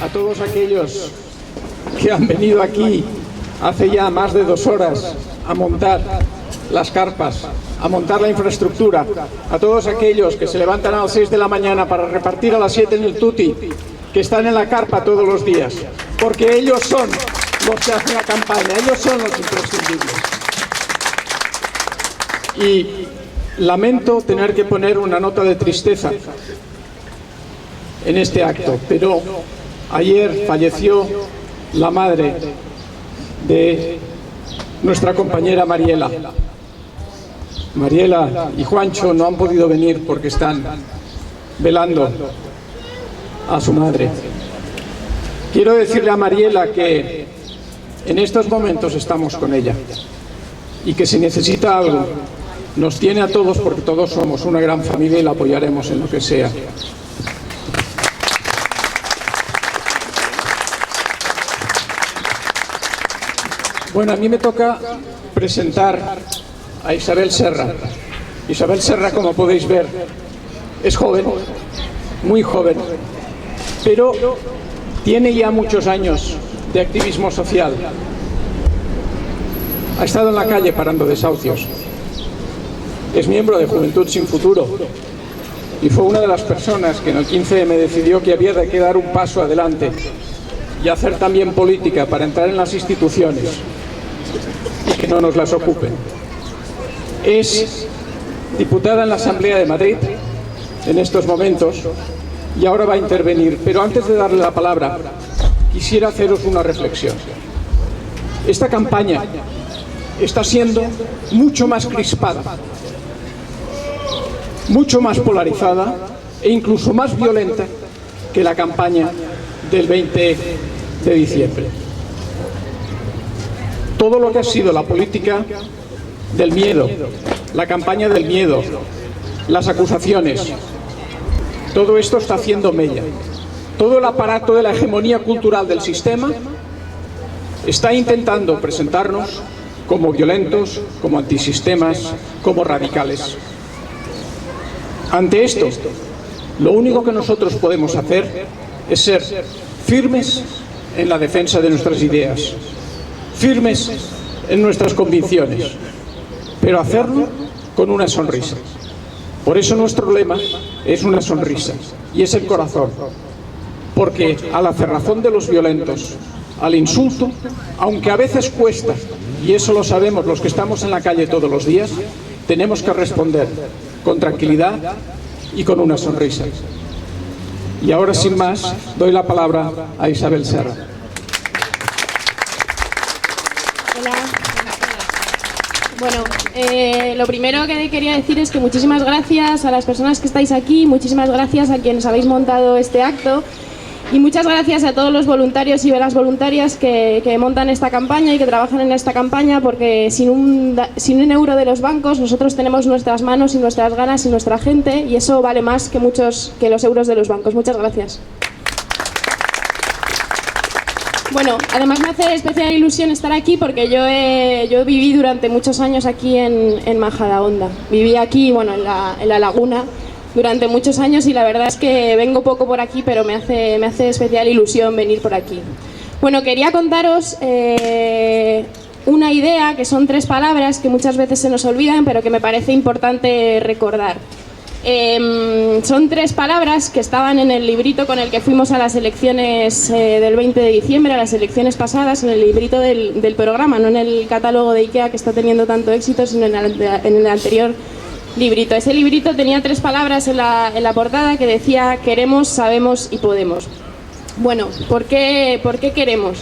A todos aquellos que han venido aquí hace ya más de 2 horas a montar las carpas, a montar la infraestructura, a todos aquellos que se levantan a las 6 de la mañana para repartir a las 7 en el tuti, que están en la carpa todos los días, porque ellos son los que hacen la campaña, ellos son los imprescindibles. Y lamento tener que poner una nota de tristeza en este acto, pero ayer falleció la madre de nuestra compañera Mariela. Mariela y Juancho no han podido venir porque están velando a su madre. Quiero decirle a Mariela que en estos momentos estamos con ella y que si necesita algo nos tiene a todos, porque todos somos una gran familia y la apoyaremos en lo que sea. Bueno, a mí me toca presentar a Isabel Serra. Isabel Serra, como podéis ver, es joven, muy joven, pero tiene ya muchos años de activismo social. Ha estado en la calle parando desahucios. Es miembro de Juventud Sin Futuro y fue una de las personas que en el 15M decidió que había que dar un paso adelante y hacer también política para entrar en las instituciones y que no nos las ocupen. Es diputada en la Asamblea de Madrid en estos momentos y ahora va a intervenir, pero antes de darle la palabra quisiera haceros una reflexión. Esta campaña está siendo mucho más crispada, mucho más polarizada e incluso más violenta que la campaña del 20 de diciembre. Todo lo que ha sido la política del miedo, la campaña del miedo, las acusaciones, todo esto está haciendo mella. Todo el aparato de la hegemonía cultural del sistema está intentando presentarnos como violentos, como antisistemas, como radicales. Ante esto, lo único que nosotros podemos hacer es ser firmes en la defensa de nuestras ideas, firmes en nuestras convicciones, pero hacerlo con una sonrisa. Por eso nuestro lema es una sonrisa, y es el corazón, porque a la cerrazón de los violentos, al insulto, aunque a veces cuesta, y eso lo sabemos los que estamos en la calle todos los días, tenemos que responder con tranquilidad y con una sonrisa. Y ahora, sin más, doy la palabra a Isabel Serra. Hola. Bueno, lo primero que quería decir es que muchísimas gracias a las personas que estáis aquí, muchísimas gracias a quienes habéis montado este acto y muchas gracias a todos los voluntarios y las voluntarias que montan esta campaña y que trabajan en esta campaña, porque sin un euro de los bancos nosotros tenemos nuestras manos y nuestras ganas y nuestra gente, y eso vale más que los euros de los bancos. Muchas gracias. Bueno, además me hace especial ilusión estar aquí porque yo viví durante muchos años aquí en Majadahonda. Viví aquí, bueno, en la laguna durante muchos años, y la verdad es que vengo poco por aquí, pero me hace especial ilusión venir por aquí. Bueno, quería contaros una idea, que son 3 palabras que muchas veces se nos olvidan, pero que me parece importante recordar. Son 3 palabras que estaban en el librito con el que fuimos a las elecciones del 20 de diciembre, a las elecciones pasadas, en el librito del programa, no en el catálogo de IKEA que está teniendo tanto éxito, sino en el anterior librito. Ese librito tenía 3 palabras en la portada que decía: queremos, sabemos y podemos. Bueno, ¿por qué queremos?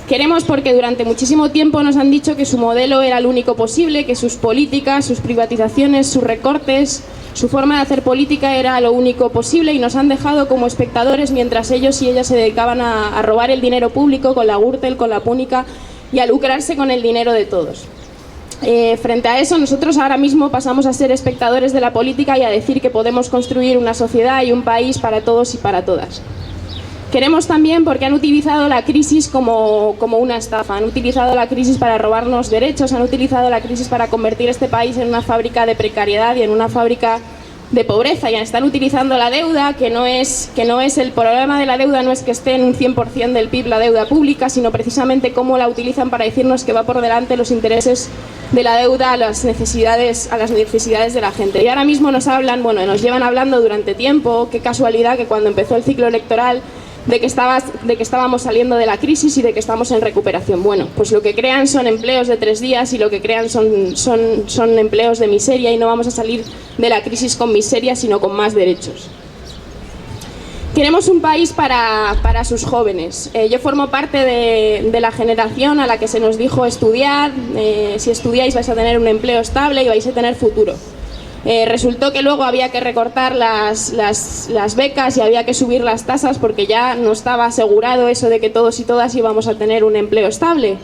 Queremos porque durante muchísimo tiempo nos han dicho que su modelo era el único posible, que sus políticas, sus privatizaciones, sus recortes, su forma de hacer política era lo único posible y nos han dejado como espectadores mientras ellos y ellas se dedicaban a robar el dinero público con la Gürtel, con la Púnica y a lucrarse con el dinero de todos. Frente a eso, nosotros ahora mismo pasamos a ser espectadores de la política y a decir que podemos construir una sociedad y un país para todos y para todas. Queremos también porque han utilizado la crisis como una estafa, han utilizado la crisis para robarnos derechos, han utilizado la crisis para convertir este país en una fábrica de precariedad y en una fábrica de pobreza, y están utilizando la deuda, que no es el problema de la deuda, no es que esté en un 100% del PIB la deuda pública, sino precisamente cómo la utilizan para decirnos que va por delante los intereses de la deuda a las necesidades de la gente. Y ahora mismo nos llevan hablando durante tiempo, qué casualidad que cuando empezó el ciclo electoral de que estábamos saliendo de la crisis y de que estamos en recuperación. Bueno, pues lo que crean son empleos de 3 días y lo que crean son empleos de miseria, y no vamos a salir de la crisis con miseria, sino con más derechos. Queremos un país para sus jóvenes. Yo formo parte de la generación a la que se nos dijo estudiar, si estudiáis vais a tener un empleo estable y vais a tener futuro. Resultó que luego había que recortar las becas y había que subir las tasas porque ya no estaba asegurado eso de que todos y todas íbamos a tener un empleo estable.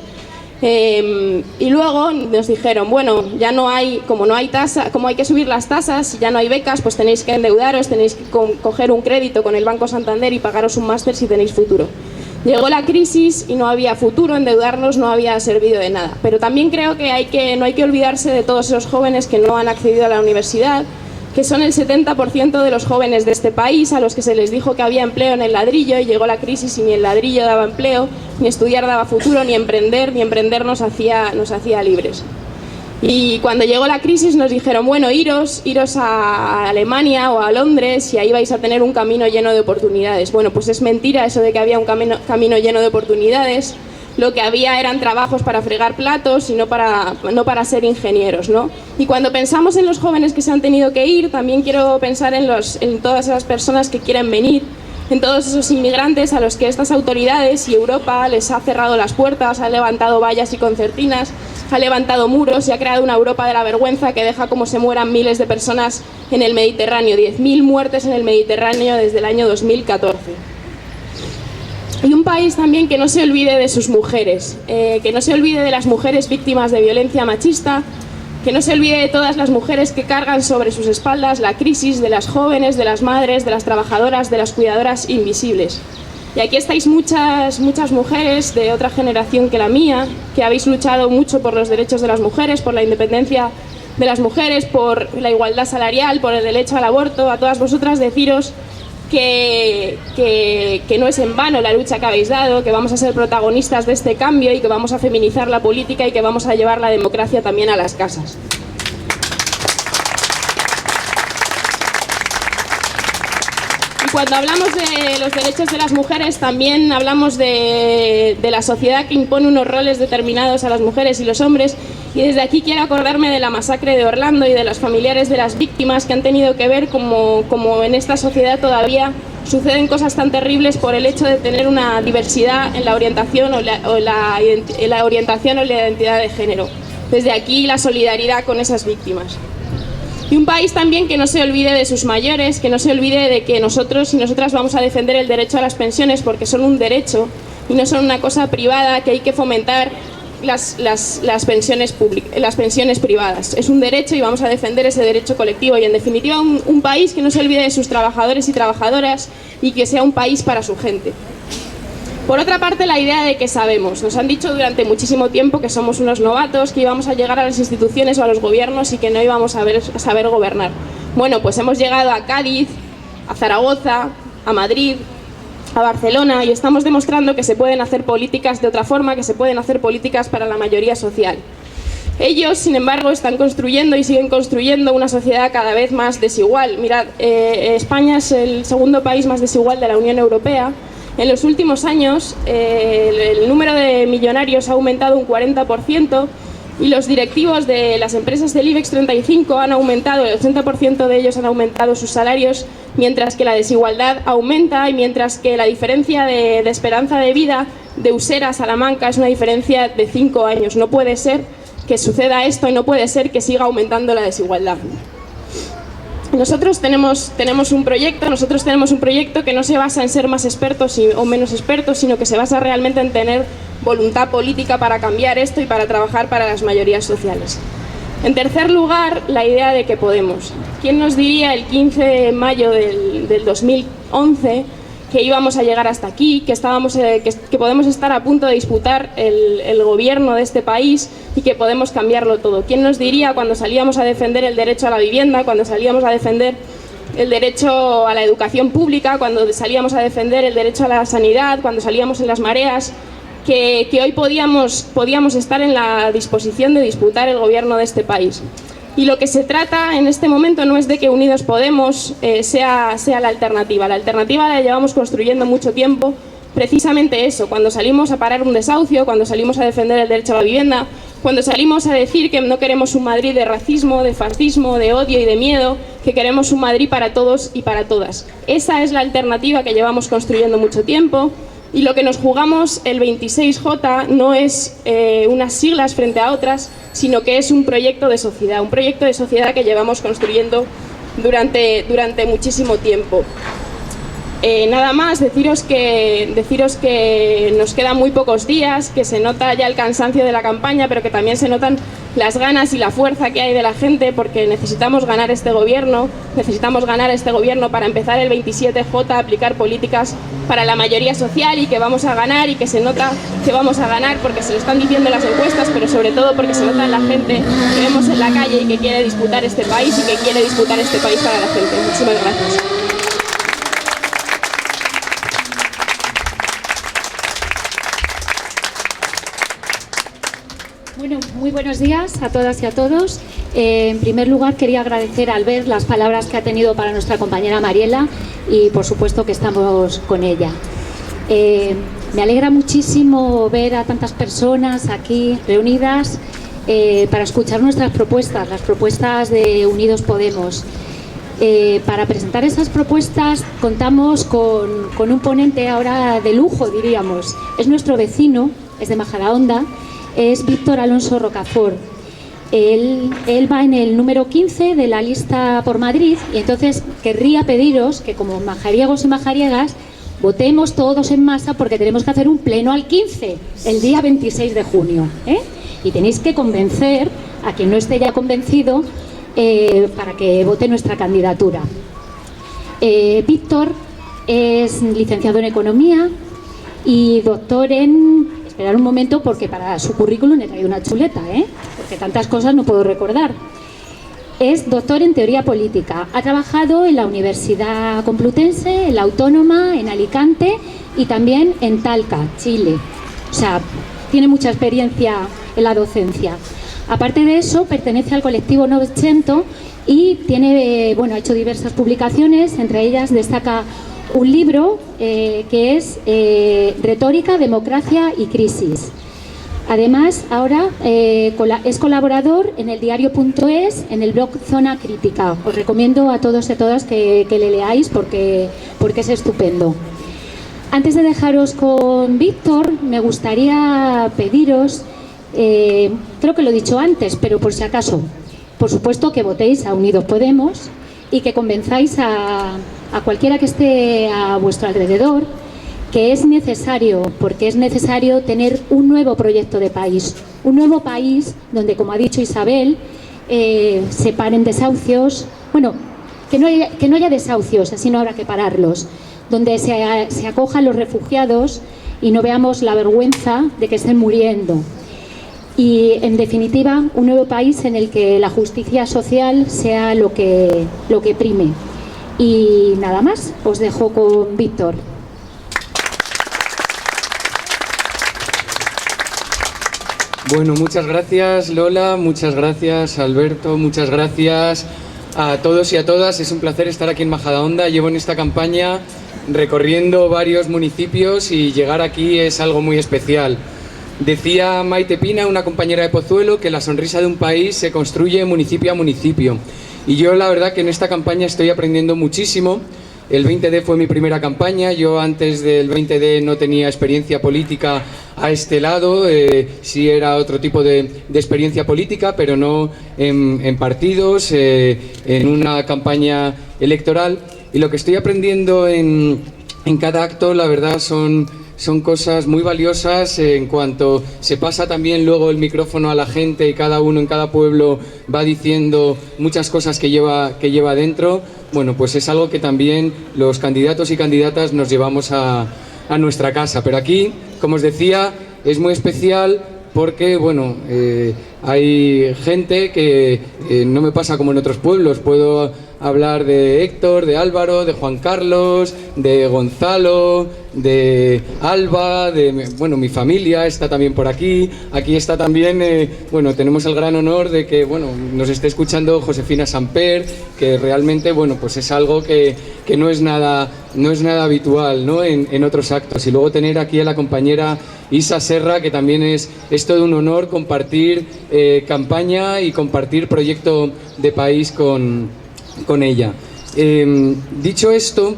Y luego nos dijeron, bueno, ya no hay, como hay que subir las tasas, ya no hay becas, pues tenéis que endeudaros, tenéis que coger un crédito con el Banco Santander y pagaros un máster si tenéis futuro. Llegó la crisis y no había futuro, endeudarnos no había servido de nada. Pero también creo que no hay que olvidarse de todos esos jóvenes que no han accedido a la universidad, que son el 70% de los jóvenes de este país, a los que se les dijo que había empleo en el ladrillo y llegó la crisis y ni el ladrillo daba empleo, ni estudiar daba futuro, ni emprender nos hacía libres. Y cuando llegó la crisis nos dijeron, bueno, iros a Alemania o a Londres y ahí vais a tener un camino lleno de oportunidades. Bueno, pues es mentira eso de que había un camino lleno de oportunidades. Lo que había eran trabajos para fregar platos y no para ser ingenieros, ¿no? Y cuando pensamos en los jóvenes que se han tenido que ir, también quiero pensar en todas esas personas que quieren venir, en todos esos inmigrantes a los que estas autoridades y Europa les ha cerrado las puertas, ha levantado vallas y concertinas, ha levantado muros y ha creado una Europa de la vergüenza que deja como se mueran miles de personas en el Mediterráneo, 10.000 muertes en el Mediterráneo desde el año 2014. Y un país también que no se olvide de sus mujeres, que no se olvide de las mujeres víctimas de violencia machista, que no se olvide de todas las mujeres que cargan sobre sus espaldas la crisis, de las jóvenes, de las madres, de las trabajadoras, de las cuidadoras invisibles. Y aquí estáis muchas mujeres de otra generación que la mía, que habéis luchado mucho por los derechos de las mujeres, por la independencia de las mujeres, por la igualdad salarial, por el derecho al aborto. A todas vosotras deciros que no es en vano la lucha que habéis dado, que vamos a ser protagonistas de este cambio y que vamos a feminizar la política y que vamos a llevar la democracia también a las casas. Y cuando hablamos de los derechos de las mujeres, también hablamos de la sociedad que impone unos roles determinados a las mujeres y los hombres. Y desde aquí quiero acordarme de la masacre de Orlando y de los familiares de las víctimas que han tenido que ver como en esta sociedad todavía suceden cosas tan terribles por el hecho de tener una diversidad en la orientación o la identidad de género. Desde aquí la solidaridad con esas víctimas. Y un país también que no se olvide de sus mayores, que no se olvide de que nosotros y nosotras vamos a defender el derecho a las pensiones porque son un derecho y no son una cosa privada que hay que fomentar las pensiones privadas. Es un derecho y vamos a defender ese derecho colectivo y en definitiva un país que no se olvide de sus trabajadores y trabajadoras y que sea un país para su gente. Por otra parte, la idea de que sabemos. Nos han dicho durante muchísimo tiempo que somos unos novatos, que íbamos a llegar a las instituciones o a los gobiernos y que no íbamos a saber gobernar. Bueno, pues hemos llegado a Cádiz, a Zaragoza, a Madrid, a Barcelona y estamos demostrando que se pueden hacer políticas de otra forma, que se pueden hacer políticas para la mayoría social. Ellos, sin embargo, están construyendo y siguen construyendo una sociedad cada vez más desigual. Mirad, España es el segundo país más desigual de la Unión Europea. En los últimos años, el número de millonarios ha aumentado un 40% y los directivos de las empresas del IBEX 35 han aumentado, el 80% de ellos han aumentado sus salarios, mientras que la desigualdad aumenta y mientras que la diferencia de esperanza de vida de Usera a Salamanca es una diferencia de 5 años. No puede ser que suceda esto y no puede ser que siga aumentando la desigualdad. Nosotros tenemos un proyecto que no se basa en ser más expertos o menos expertos, sino que se basa realmente en tener voluntad política para cambiar esto y para trabajar para las mayorías sociales. En tercer lugar, la idea de que podemos. ¿Quién nos diría el 15 de mayo del 2011 que íbamos a llegar hasta aquí, que podemos estar a punto de disputar el gobierno de este país y que podemos cambiarlo todo? ¿Quién nos diría cuando salíamos a defender el derecho a la vivienda, cuando salíamos a defender el derecho a la educación pública, cuando salíamos a defender el derecho a la sanidad, cuando salíamos en las mareas, que hoy podíamos estar en la disposición de disputar el gobierno de este país? Y lo que se trata en este momento no es de que Unidos Podemos sea la alternativa. La alternativa la llevamos construyendo mucho tiempo. Precisamente eso, cuando salimos a parar un desahucio, cuando salimos a defender el derecho a la vivienda, cuando salimos a decir que no queremos un Madrid de racismo, de fascismo, de odio y de miedo, que queremos un Madrid para todos y para todas. Esa es la alternativa que llevamos construyendo mucho tiempo. Y lo que nos jugamos el 26J no es unas siglas frente a otras, sino que es un proyecto de sociedad que llevamos construyendo durante muchísimo tiempo. Nada más, deciros que nos quedan muy pocos días, que se nota ya el cansancio de la campaña, pero que también se notan las ganas y la fuerza que hay de la gente, porque necesitamos ganar este gobierno para empezar el 27J a aplicar políticas para la mayoría social, y que vamos a ganar, y que se nota que vamos a ganar porque se lo están diciendo las encuestas, pero sobre todo porque se nota en la gente que vemos en la calle y que quiere disputar este país y que quiere disputar este país para la gente. Muchísimas gracias. Bueno, muy buenos días a todas y a todos. En primer lugar, quería agradecer a Albert las palabras que ha tenido para nuestra compañera Mariela, y por supuesto que estamos con ella. Me alegra muchísimo ver a tantas personas aquí reunidas para escuchar nuestras propuestas, las propuestas de Unidos Podemos. Para presentar esas propuestas contamos con un ponente ahora de lujo, diríamos. Es nuestro vecino, es de Majadahonda. Es Víctor Alonso Rocafort. Él va en el número 15 de la lista por Madrid, y entonces querría pediros que, como majariegos y majariegas, votemos todos en masa, porque tenemos que hacer un pleno al 15, el día 26 de junio. Y tenéis que convencer a quien no esté ya convencido para que vote nuestra candidatura. Víctor es licenciado en Economía y doctor en... Esperar un momento, porque para su currículum he traído una chuleta, porque tantas cosas no puedo recordar. Es doctor en Teoría Política. Ha trabajado en la Universidad Complutense, en la Autónoma, en Alicante y también en Talca, Chile. O sea, tiene mucha experiencia en la docencia. Aparte de eso, pertenece al colectivo Novecento y ha hecho diversas publicaciones. Entre ellas destaca un libro que es Retórica, Democracia y Crisis. Además, ahora es colaborador en el diario.es, en el blog Zona Crítica. Os recomiendo a todos y a todas que le leáis porque es estupendo. Antes de dejaros con Víctor, me gustaría pediros, creo que lo he dicho antes, pero por si acaso, por supuesto que votéis a Unidos Podemos y que convenzáis a cualquiera que esté a vuestro alrededor que es necesario, porque es necesario tener un nuevo proyecto de país, un nuevo país donde, como ha dicho Isabel, se paren desahucios, que no haya desahucios, así no habrá que pararlos, donde se acojan los refugiados y no veamos la vergüenza de que estén muriendo. Y, en definitiva, un nuevo país en el que la justicia social sea lo que prime. Y nada más, os dejo con Víctor. Bueno, muchas gracias Lola, muchas gracias Alberto, muchas gracias a todos y a todas. Es un placer estar aquí en Majadahonda. Llevo en esta campaña recorriendo varios municipios y llegar aquí es algo muy especial. Decía Maite Pina, una compañera de Pozuelo, que la sonrisa de un país se construye municipio a municipio. Y yo la verdad que en esta campaña estoy aprendiendo muchísimo El 20D fue mi primera campaña. Yo antes del 20D no tenía experiencia política a este lado. Sí era otro tipo de experiencia política, pero no en partidos, en una campaña electoral. Y lo que estoy aprendiendo en cada acto, la verdad, son cosas muy valiosas en cuanto se pasa también luego el micrófono a la gente y cada uno en cada pueblo va diciendo muchas cosas que lleva dentro. Bueno, pues es algo que también los candidatos y candidatas nos llevamos a nuestra casa. Pero aquí, como os decía, es muy especial porque, bueno, hay gente que no me pasa como en otros pueblos. Puedo hablar de Héctor, de Álvaro, de Juan Carlos, de Gonzalo, de Alba, bueno, mi familia está también por aquí. Aquí está también, bueno, tenemos el gran honor de que, bueno, nos esté escuchando Josefina Samper, que realmente, bueno, pues es algo que no es nada habitual, ¿no? En otros actos. Y luego tener aquí a la compañera Isa Serra, que también es todo un honor compartir campaña y compartir proyecto de país con ella. Dicho esto,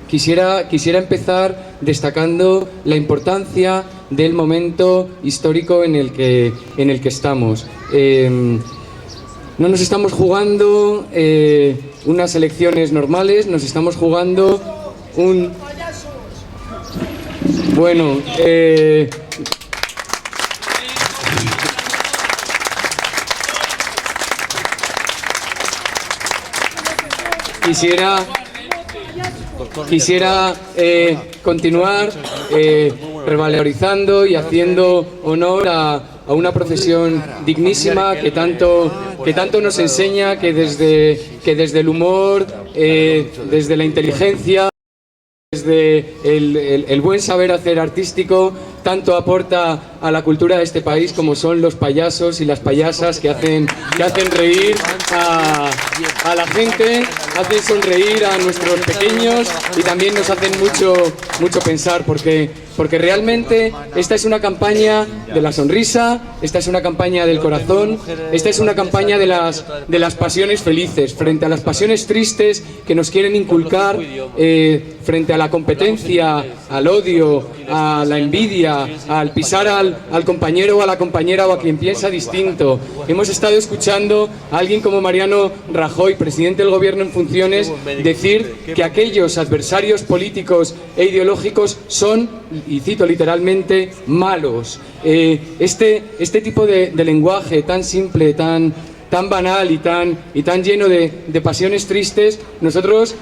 quisiera empezar destacando la importancia del momento histórico en el que estamos. No nos estamos jugando unas elecciones normales, nos estamos jugando un... Bueno, quisiera continuar revalorizando y haciendo honor a una profesión dignísima que tanto nos enseña que desde el humor, desde la inteligencia, desde el buen saber hacer artístico, tanto aporta a la cultura de este país como son los payasos y las payasas que hacen reír a la gente, hacen sonreír a nuestros pequeños y también nos hacen mucho pensar, porque realmente esta es una campaña de la sonrisa, esta es una campaña del corazón, esta es una campaña de las pasiones felices, frente a las pasiones tristes que nos quieren inculcar, frente a la competencia, al odio, a la envidia, al pisar al compañero o a la compañera o a quien piensa distinto. Hemos estado escuchando a alguien como Mariano Rajoy, presidente del Gobierno en funciones, decir que aquellos adversarios políticos e ideológicos son, y cito literalmente, malos. Este tipo de lenguaje tan simple, tan banal y tan lleno de pasiones tristes, nosotros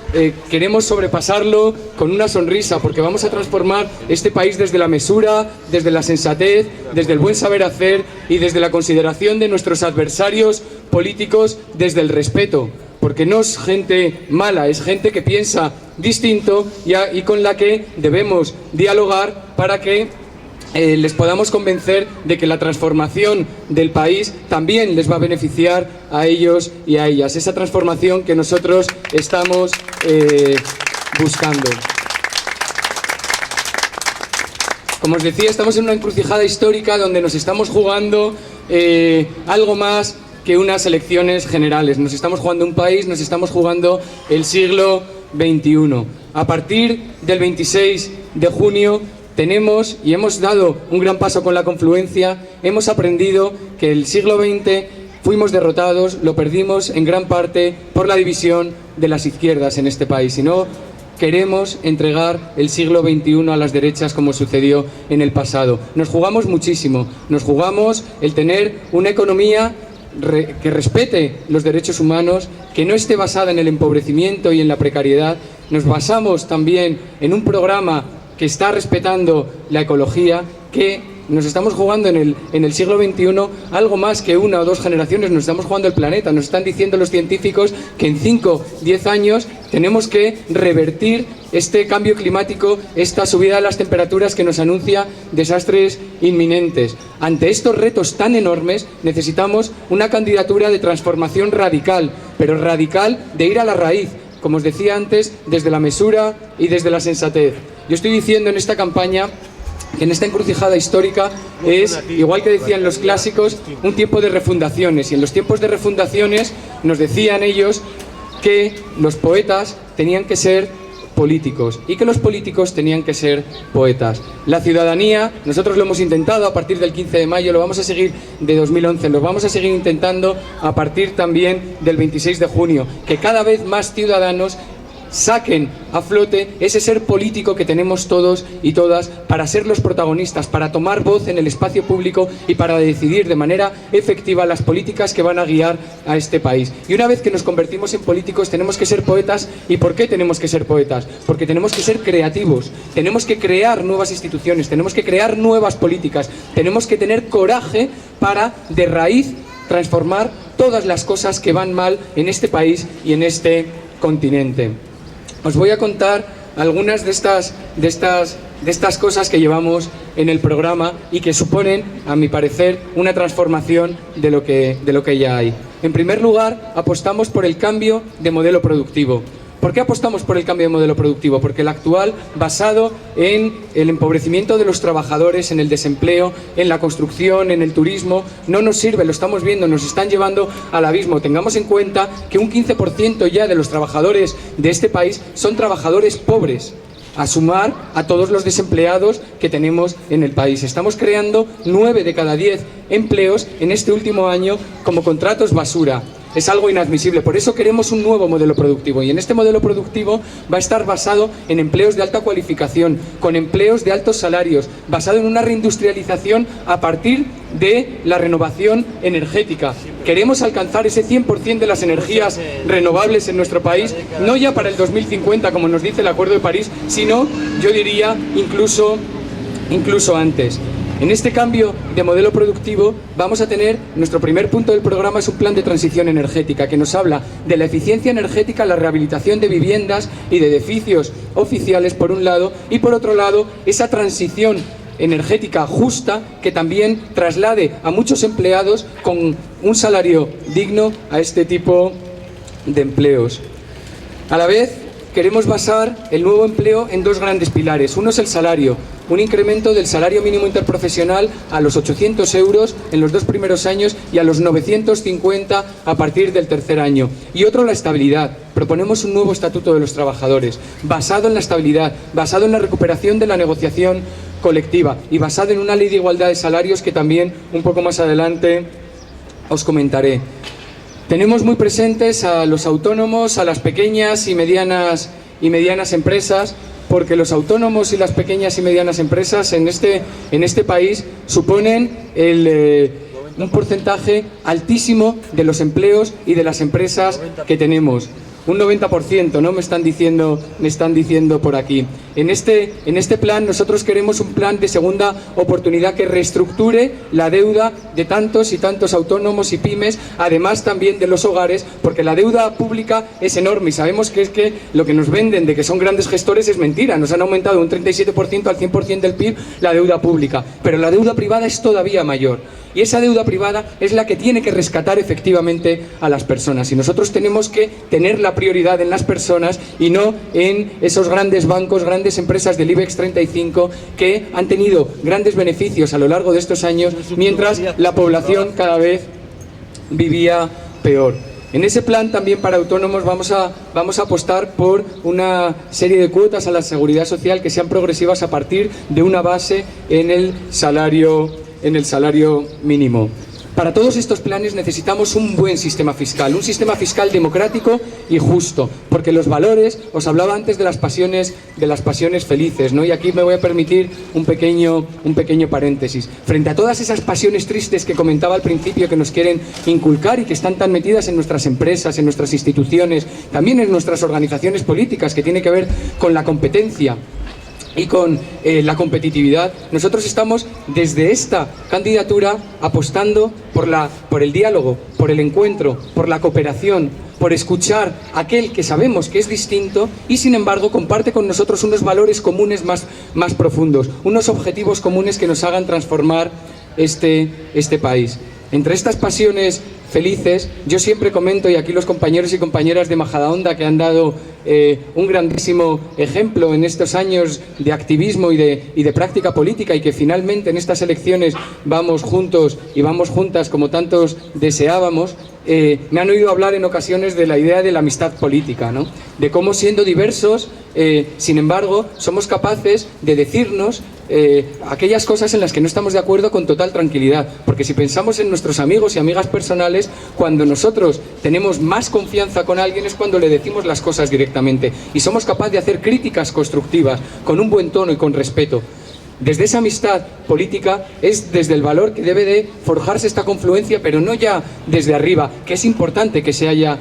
queremos sobrepasarlo con una sonrisa, porque vamos a transformar este país desde la mesura, desde la sensatez, desde el buen saber hacer y desde la consideración de nuestros adversarios políticos, desde el respeto, porque no es gente mala, es gente que piensa distinto y con la que debemos dialogar para que les podamos convencer de que la transformación del país también les va a beneficiar a ellos y a ellas. Esa transformación que nosotros estamos buscando. Como os decía, estamos en una encrucijada histórica donde nos estamos jugando algo más que unas elecciones generales. Nos estamos jugando un país, nos estamos jugando el siglo XXI. A partir del 26 de junio tenemos y hemos dado un gran paso con la confluencia. Hemos aprendido que el siglo XX fuimos derrotados, lo perdimos en gran parte por la división de las izquierdas en este país. Y no queremos entregar el siglo XXI a las derechas como sucedió en el pasado. Nos jugamos muchísimo, nos jugamos el tener una economía que respete los derechos humanos, que no esté basada en el empobrecimiento y en la precariedad. Nos basamos también en un programa que está respetando la ecología, que nos estamos jugando en el siglo XXI algo más que una o dos generaciones, nos estamos jugando el planeta. Nos están diciendo los científicos que en 5, 10 años tenemos que revertir este cambio climático, esta subida de las temperaturas que nos anuncia desastres inminentes. Ante estos retos tan enormes necesitamos una candidatura de transformación radical, pero radical de ir a la raíz, como os decía antes, desde la mesura y desde la sensatez. Yo estoy diciendo en esta campaña que en esta encrucijada histórica es, igual que decían los clásicos, un tiempo de refundaciones. Y en los tiempos de refundaciones, nos decían ellos, que los poetas tenían que ser políticos y que los políticos tenían que ser poetas. La ciudadanía, nosotros lo hemos intentado a partir del 15 de mayo, lo vamos a seguir de 2011, lo vamos a seguir intentando a partir también del 26 de junio, que cada vez más ciudadanos saquen a flote ese ser político que tenemos todos y todas para ser los protagonistas, para tomar voz en el espacio público y para decidir de manera efectiva las políticas que van a guiar a este país. Y una vez que nos convertimos en políticos tenemos que ser poetas. ¿Y por qué tenemos que ser poetas? Porque tenemos que ser creativos, tenemos que crear nuevas instituciones, tenemos que crear nuevas políticas, tenemos que tener coraje para de raíz transformar todas las cosas que van mal en este país y en este continente. Os voy a contar algunas de estas cosas que llevamos en el programa y que suponen, a mi parecer, una transformación de lo que ya hay. En primer lugar, apostamos por el cambio de modelo productivo. ¿Por qué apostamos por el cambio de modelo productivo? Porque el actual, basado en el empobrecimiento de los trabajadores, en el desempleo, en la construcción, en el turismo, no nos sirve, lo estamos viendo, nos están llevando al abismo. Tengamos en cuenta que un 15% ya de los trabajadores de este país son trabajadores pobres, a sumar a todos los desempleados que tenemos en el país. Estamos creando 9 de cada 10 empleos en este último año como contratos basura. Es algo inadmisible, por eso queremos un nuevo modelo productivo y en este modelo productivo va a estar basado en empleos de alta cualificación, con empleos de altos salarios, basado en una reindustrialización a partir de la renovación energética. Queremos alcanzar ese 100% de las energías renovables en nuestro país, no ya para el 2050 como nos dice el Acuerdo de París, sino yo diría incluso antes. En este cambio de modelo productivo vamos a tener, nuestro primer punto del programa es un plan de transición energética que nos habla de la eficiencia energética, la rehabilitación de viviendas y de edificios oficiales por un lado y por otro lado esa transición energética justa que también traslade a muchos empleados con un salario digno a este tipo de empleos. A la vez, queremos basar el nuevo empleo en dos grandes pilares. Uno es el salario, un incremento del salario mínimo interprofesional a los 800 euros en los 2 primeros años y a los 950 a partir del tercer año. Y otro, la estabilidad. Proponemos un nuevo estatuto de los trabajadores, basado en la estabilidad, basado en la recuperación de la negociación colectiva y basado en una ley de igualdad de salarios que también un poco más adelante os comentaré. Tenemos muy presentes a los autónomos, a las pequeñas y medianas empresas, porque los autónomos y las pequeñas y medianas empresas en este país suponen un porcentaje altísimo de los empleos y de las empresas que tenemos. Un 90%, ¿no? Me están diciendo por aquí. En este plan nosotros queremos un plan de segunda oportunidad que reestructure la deuda de tantos y tantos autónomos y pymes, además también de los hogares, porque la deuda pública es enorme y sabemos que es que lo que nos venden de que son grandes gestores es mentira. Nos han aumentado un 37% al 100% del PIB la deuda pública, pero la deuda privada es todavía mayor. Y esa deuda privada es la que tiene que rescatar efectivamente a las personas. Y nosotros tenemos que tener la prioridad en las personas y no en esos grandes bancos, grandes empresas del IBEX 35 que han tenido grandes beneficios a lo largo de estos años, mientras la población cada vez vivía peor. En ese plan también para autónomos vamos a apostar por una serie de cuotas a la seguridad social que sean progresivas a partir de una base en el salario mínimo. Para todos estos planes necesitamos un buen sistema fiscal democrático y justo, porque los valores, os hablaba antes de las pasiones felices, ¿no? Y aquí me voy a permitir un pequeño paréntesis. Frente a todas esas pasiones tristes que comentaba al principio que nos quieren inculcar y que están tan metidas en nuestras empresas, en nuestras instituciones, también en nuestras organizaciones políticas, que tiene que ver con la competencia y con la competitividad, nosotros estamos desde esta candidatura apostando por el diálogo, por el encuentro, por la cooperación, por escuchar a aquel que sabemos que es distinto y sin embargo comparte con nosotros unos valores comunes más profundos, unos objetivos comunes que nos hagan transformar este país. Entre estas pasiones felices. Yo siempre comento, y aquí los compañeros y compañeras de Majadahonda que han dado un grandísimo ejemplo en estos años de activismo y de práctica política, y que finalmente en estas elecciones vamos juntos y vamos juntas como tantos deseábamos, me han oído hablar en ocasiones de la idea de la amistad política, ¿no? De cómo, siendo diversos, sin embargo, somos capaces de decirnos aquellas cosas en las que no estamos de acuerdo con total tranquilidad, porque si pensamos en nuestros amigos y amigas personales, cuando nosotros tenemos más confianza con alguien es cuando le decimos las cosas directamente, y somos capaces de hacer críticas constructivas con un buen tono y con respeto. Desde esa amistad política es desde el valor que debe de forjarse esta confluencia, pero no ya desde arriba, que es importante que se haya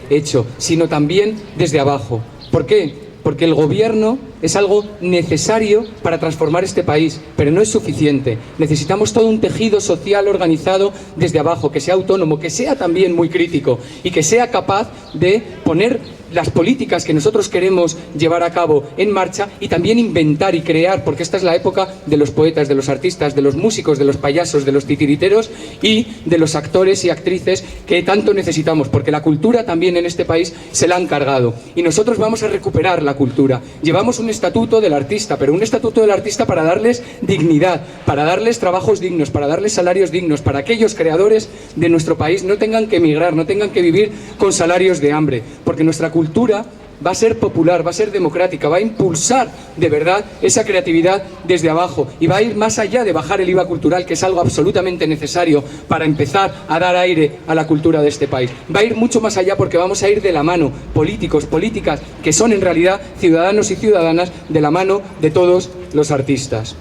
hecho, sino también desde abajo. ¿Por qué? Porque el gobierno es algo necesario para transformar este país, pero no es suficiente. Necesitamos todo un tejido social organizado desde abajo, que sea autónomo, que sea también muy crítico y que sea capaz de poner las políticas que nosotros queremos llevar a cabo en marcha, y también inventar y crear, porque esta es la época de los poetas, de los artistas, de los músicos, de los payasos, de los titiriteros y de los actores y actrices que tanto necesitamos, porque la cultura también en este país se la han cargado, y nosotros vamos a recuperar la cultura. Llevamos un estatuto del artista, pero un estatuto del artista para darles dignidad, para darles trabajos dignos, para darles salarios dignos, para que aquellos creadores de nuestro país no tengan que emigrar, no tengan que vivir con salarios de hambre, porque nuestra cultura va a ser popular, va a ser democrática, va a impulsar de verdad esa creatividad desde abajo, y va a ir más allá de bajar el IVA cultural, que es algo absolutamente necesario para empezar a dar aire a la cultura de este país. Va a ir mucho más allá, porque vamos a ir de la mano, políticos, políticas, que son en realidad ciudadanos y ciudadanas, de la mano de todos los artistas.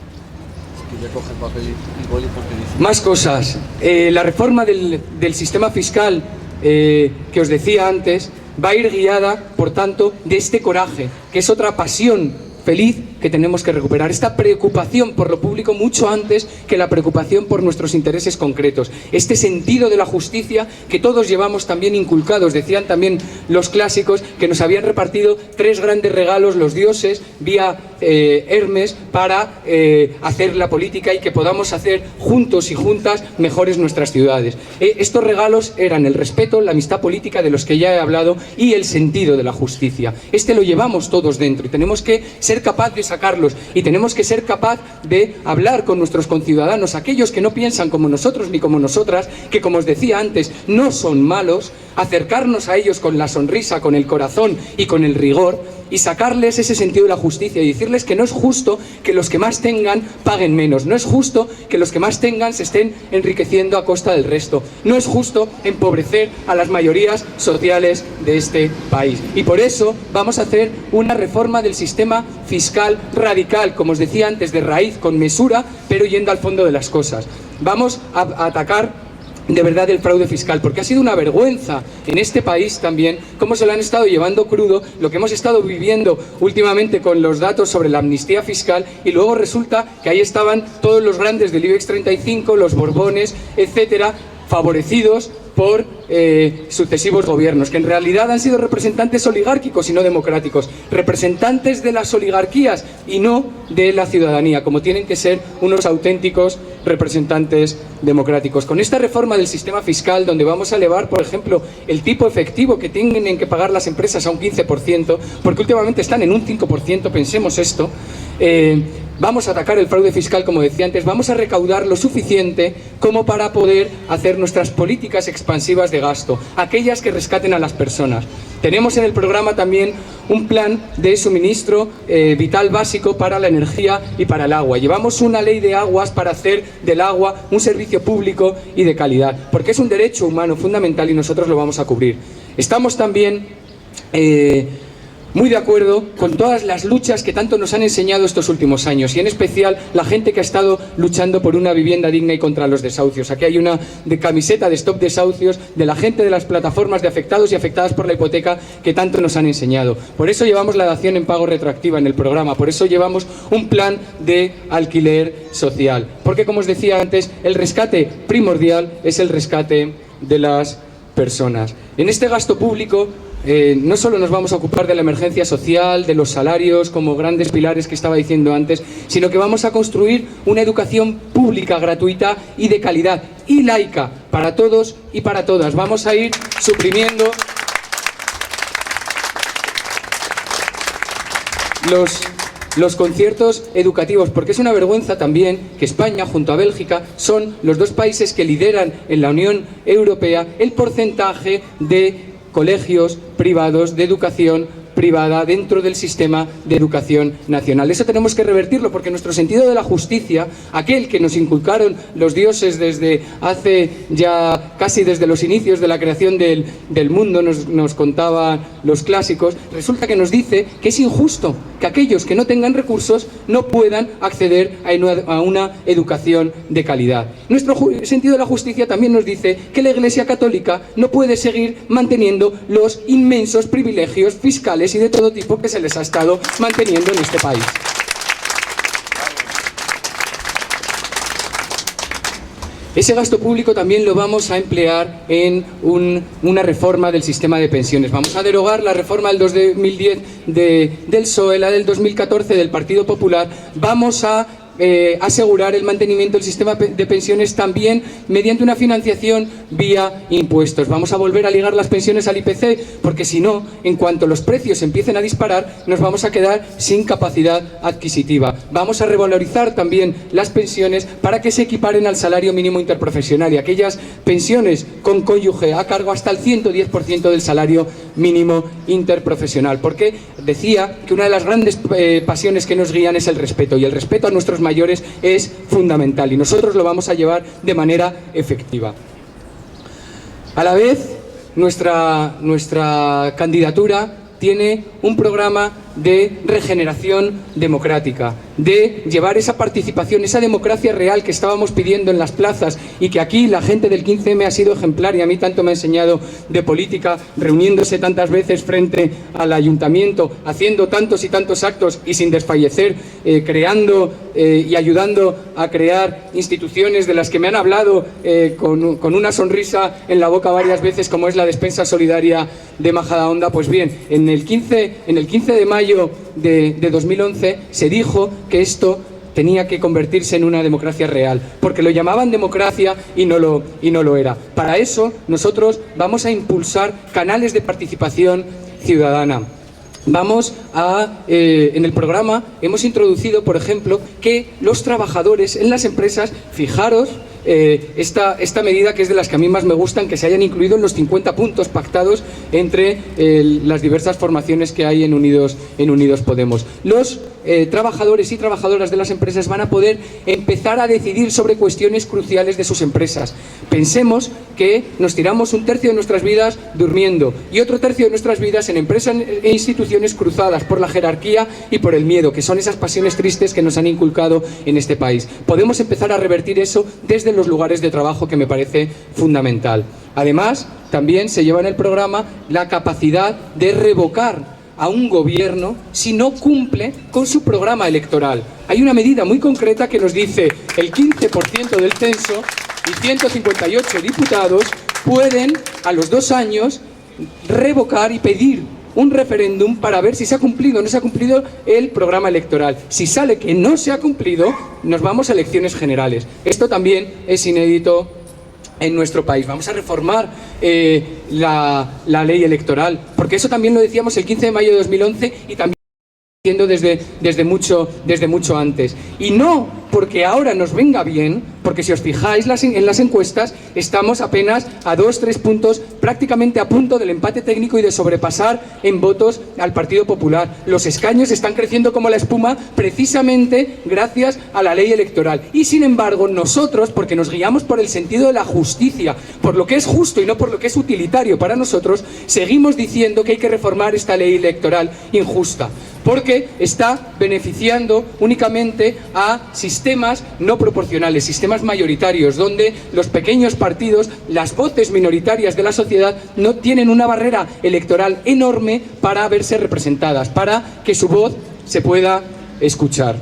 Más cosas. La reforma del sistema fiscal que os decía antes va a ir guiada, por tanto, de este coraje, que es otra pasión feliz que tenemos que recuperar, esta preocupación por lo público mucho antes que la preocupación por nuestros intereses concretos, este sentido de la justicia que todos llevamos también inculcados. Decían también los clásicos que nos habían repartido 3 grandes regalos los dioses vía Hermes para hacer la política y que podamos hacer juntos y juntas mejores nuestras ciudades. Estos regalos eran el respeto, la amistad política de los que ya he hablado, y el sentido de la justicia. Este lo llevamos todos dentro y tenemos que ser capaz de sacarlos, y tenemos que ser capaz de hablar con nuestros conciudadanos, aquellos que no piensan como nosotros ni como nosotras, que, como os decía antes, no son malos, acercarnos a ellos con la sonrisa, con el corazón y con el rigor, y sacarles ese sentido de la justicia y decirles que no es justo que los que más tengan paguen menos, no es justo que los que más tengan se estén enriqueciendo a costa del resto, no es justo empobrecer a las mayorías sociales de este país. Y por eso vamos a hacer una reforma del sistema fiscal radical, como os decía antes, de raíz, con mesura, pero yendo al fondo de las cosas. Vamos a atacar de verdad el fraude fiscal, porque ha sido una vergüenza en este país también cómo se lo han estado llevando crudo, lo que hemos estado viviendo últimamente con los datos sobre la amnistía fiscal, y luego resulta que ahí estaban todos los grandes del IBEX 35, los Borbones, etcétera, favorecidos por sucesivos gobiernos, que en realidad han sido representantes oligárquicos y no democráticos, representantes de las oligarquías y no de la ciudadanía, como tienen que ser unos auténticos representantes democráticos. Con esta reforma del sistema fiscal, donde vamos a elevar, por ejemplo, el tipo efectivo que tienen que pagar las empresas a un 15%, porque últimamente están en un 5%, pensemos esto, vamos a atacar el fraude fiscal, como decía antes, vamos a recaudar lo suficiente como para poder hacer nuestras políticas expansivas de gasto, aquellas que rescaten a las personas. Tenemos en el programa también un plan de suministro vital básico para la energía y para el agua. Llevamos una ley de aguas para hacer del agua un servicio público y de calidad, porque es un derecho humano fundamental y nosotros lo vamos a cubrir. Estamos también muy de acuerdo con todas las luchas que tanto nos han enseñado estos últimos años, y en especial la gente que ha estado luchando por una vivienda digna y contra los desahucios. Aquí hay una camiseta de Stop Desahucios de la gente de las plataformas de afectados y afectadas por la hipoteca que tanto nos han enseñado. Por eso llevamos la dación en pago retroactiva en el programa, por eso llevamos un plan de alquiler social, porque, como os decía antes, el rescate primordial es el rescate de las personas. En este gasto público no solo nos vamos a ocupar de la emergencia social, de los salarios como grandes pilares que estaba diciendo antes, sino que vamos a construir una educación pública, gratuita y de calidad y laica para todos y para todas. Vamos a ir suprimiendo los conciertos educativos, porque es una vergüenza también que España junto a Bélgica son los dos países que lideran en la Unión Europea el porcentaje de colegios privados de educación privada dentro del sistema de educación nacional. Eso tenemos que revertirlo, porque nuestro sentido de la justicia, aquel que nos inculcaron los dioses desde hace ya casi desde los inicios de la creación del mundo, nos contaban los clásicos, resulta que nos dice que es injusto que aquellos que no tengan recursos no puedan acceder a una educación de calidad. Nuestro sentido de la justicia también nos dice que la Iglesia Católica no puede seguir manteniendo los inmensos privilegios fiscales y de todo tipo que se les ha estado manteniendo en este país. Ese gasto público también lo vamos a emplear en una reforma del sistema de pensiones. Vamos a derogar la reforma del 2010 del PSOE, la del 2014 del Partido Popular. Vamos a asegurar el mantenimiento del sistema de pensiones también mediante una financiación vía impuestos. Vamos a volver a ligar las pensiones al IPC, porque si no, en cuanto los precios empiecen a disparar, nos vamos a quedar sin capacidad adquisitiva. Vamos a revalorizar también las pensiones para que se equiparen al salario mínimo interprofesional, y aquellas pensiones con cónyuge a cargo hasta el 110% del salario mínimo interprofesional, porque decía que una de las grandes pasiones que nos guían es el respeto, y el respeto a nuestros mayores es fundamental, y nosotros lo vamos a llevar de manera efectiva. A la vez, nuestra candidatura tiene un programa de regeneración democrática, de llevar esa participación, esa democracia real que estábamos pidiendo en las plazas, y que aquí la gente del 15M ha sido ejemplar, y a mí tanto me ha enseñado de política, reuniéndose tantas veces frente al ayuntamiento, haciendo tantos y tantos actos y sin desfallecer, creando y ayudando a crear instituciones de las que me han hablado con una sonrisa en la boca varias veces, como es la Despensa Solidaria de Majadahonda. Pues bien, en el 15 de mayo de 2011 se dijo que esto tenía que convertirse en una democracia real, porque lo llamaban democracia y no lo era. Para eso nosotros vamos a impulsar canales de participación ciudadana. En el programa hemos introducido, por ejemplo, que los trabajadores en las empresas, fijaros, esta medida que es de las que a mí más me gustan, que se hayan incluido en los 50 puntos pactados entre las diversas formaciones que hay en Unidos Podemos. Los trabajadores y trabajadoras de las empresas van a poder empezar a decidir sobre cuestiones cruciales de sus empresas. Pensemos que nos tiramos un tercio de nuestras vidas durmiendo y otro tercio de nuestras vidas en empresas e instituciones cruzadas por la jerarquía y por el miedo, que son esas pasiones tristes que nos han inculcado en este país. Podemos empezar a revertir eso desde los lugares de trabajo, que me parece fundamental. Además, también se lleva en el programa la capacidad de revocar a un gobierno si no cumple con su programa electoral. Hay una medida muy concreta que nos dice el 15% del censo y 158 diputados pueden a los 2 años revocar y pedir un referéndum para ver si se ha cumplido o no se ha cumplido el programa electoral. Si sale que no se ha cumplido, nos vamos a elecciones generales. Esto también es inédito en nuestro país. Vamos a reformar la ley electoral, porque eso también lo decíamos el 15 de mayo de 2011 y también desde mucho antes. Y no porque ahora nos venga bien, porque si os fijáis en las encuestas, estamos apenas a 2-3 puntos, prácticamente a punto del empate técnico y de sobrepasar en votos al Partido Popular. Los escaños están creciendo como la espuma precisamente gracias a la ley electoral. Y sin embargo, nosotros, porque nos guiamos por el sentido de la justicia, por lo que es justo y no por lo que es utilitario para nosotros, seguimos diciendo que hay que reformar esta ley electoral injusta, porque está beneficiando únicamente a sistemas no proporcionales, sistemas mayoritarios, donde los pequeños partidos, las voces minoritarias de la sociedad, no tienen una barrera electoral enorme para verse representadas, para que su voz se pueda escuchar.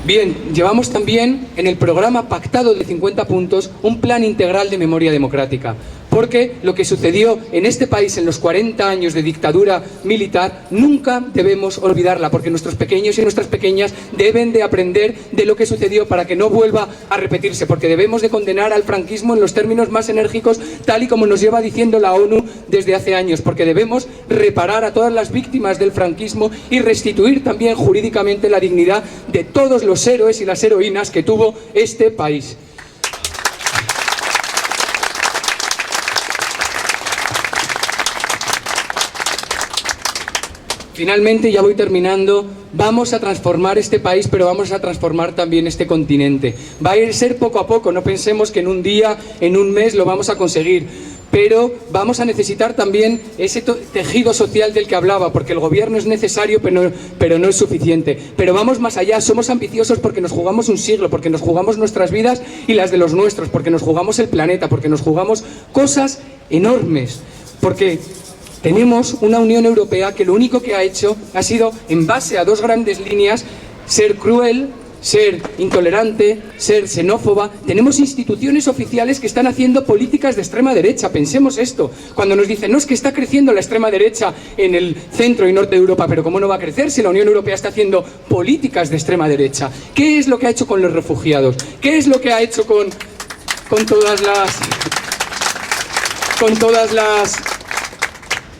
Bien, llevamos también en el programa pactado de 50 puntos un plan integral de memoria democrática. porque lo que sucedió en este país en los 40 años de dictadura militar nunca debemos olvidarla, porque nuestros pequeños y nuestras pequeñas deben de aprender de lo que sucedió para que no vuelva a repetirse, porque debemos de condenar al franquismo en los términos más enérgicos, tal y como nos lleva diciendo la ONU desde hace años, porque debemos reparar a todas las víctimas del franquismo y restituir también jurídicamente la dignidad de todos los héroes y las heroínas que tuvo este país. Finalmente, ya voy terminando, vamos a transformar este país, pero vamos a transformar también este continente. Va a ir ser poco a poco, no pensemos que en un día, en un mes lo vamos a conseguir, pero vamos a necesitar también ese tejido social del que hablaba, porque el gobierno es necesario, pero no es suficiente. Pero vamos más allá, somos ambiciosos porque nos jugamos un siglo, porque nos jugamos nuestras vidas y las de los nuestros, porque nos jugamos el planeta, porque nos jugamos cosas enormes, porque tenemos una Unión Europea que lo único que ha hecho ha sido, en base a dos grandes líneas, ser cruel, ser intolerante, ser xenófoba. Tenemos instituciones oficiales que están haciendo políticas de extrema derecha. Pensemos esto. Cuando nos dicen, no, es que está creciendo la extrema derecha en el centro y norte de Europa, pero ¿cómo no va a crecer si la Unión Europea está haciendo políticas de extrema derecha? ¿Qué es lo que ha hecho con los refugiados? ¿Qué es lo que ha hecho con todas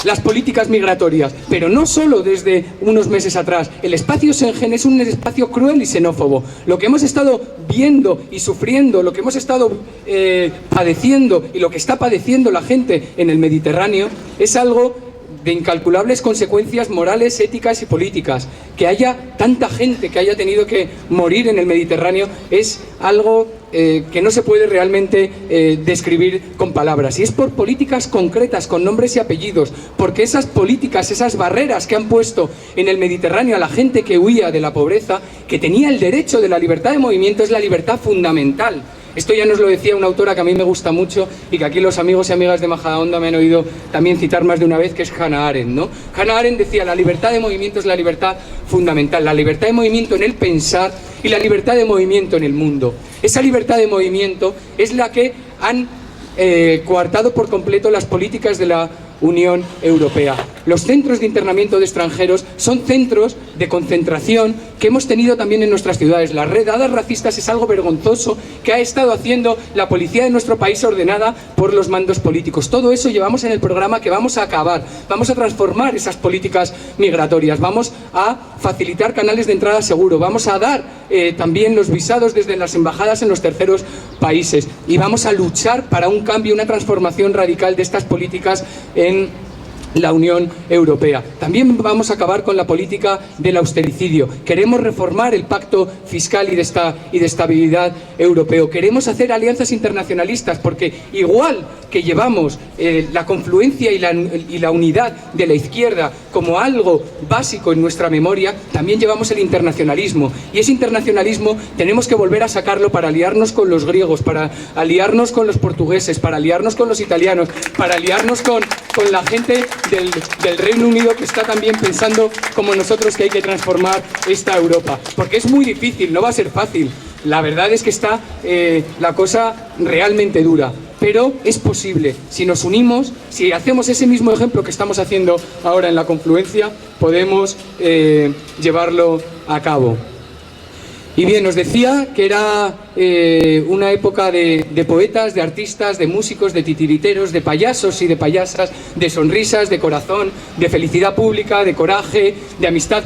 las políticas migratorias? Pero no solo desde unos meses atrás. El espacio Schengen es un espacio cruel y xenófobo. Lo que hemos estado viendo y sufriendo, lo que hemos estado padeciendo y lo que está padeciendo la gente en el Mediterráneo es algo de incalculables consecuencias morales, éticas y políticas. Que haya tanta gente que haya tenido que morir en el Mediterráneo es algo que no se puede realmente describir con palabras. Y es por políticas concretas, con nombres y apellidos, porque esas políticas, esas barreras que han puesto en el Mediterráneo a la gente que huía de la pobreza, que tenía el derecho de la libertad de movimiento, es la libertad fundamental. Esto ya nos lo decía una autora que a mí me gusta mucho y que aquí los amigos y amigas de Majadahonda me han oído también citar más de una vez, que es Hannah Arendt, ¿no? Hannah Arendt decía, la libertad de movimiento es la libertad fundamental, la libertad de movimiento en el pensar y la libertad de movimiento en el mundo. Esa libertad de movimiento es la que han coartado por completo las políticas de la Unión Europea. Los centros de internamiento de extranjeros son centros de concentración que hemos tenido también en nuestras ciudades. Las redadas racistas es algo vergonzoso que ha estado haciendo la policía de nuestro país, ordenada por los mandos políticos. Todo eso llevamos en el programa que vamos a acabar. Vamos a transformar esas políticas migratorias, vamos a facilitar canales de entrada seguro, vamos a dar también los visados desde las embajadas en los terceros países y vamos a luchar para un cambio, una transformación radical de estas políticas en la Unión Europea. También vamos a acabar con la política del austericidio. Queremos reformar el pacto fiscal y de estabilidad europeo. Queremos hacer alianzas internacionalistas porque igual que llevamos la confluencia y la unidad de la izquierda como algo básico en nuestra memoria, también llevamos el internacionalismo. Y ese internacionalismo tenemos que volver a sacarlo para aliarnos con los griegos, para aliarnos con los portugueses, para aliarnos con los italianos, para aliarnos con la gente del Reino Unido que está también pensando como nosotros que hay que transformar esta Europa. Porque es muy difícil, no va a ser fácil. La verdad es que está la cosa realmente dura. Pero es posible. Si nos unimos, si hacemos ese mismo ejemplo que estamos haciendo ahora en la confluencia, podemos llevarlo a cabo. Y bien, os decía que era una época de poetas, de artistas, de músicos, de titiriteros, de payasos y de payasas, de sonrisas, de corazón, de felicidad pública, de coraje, de amistad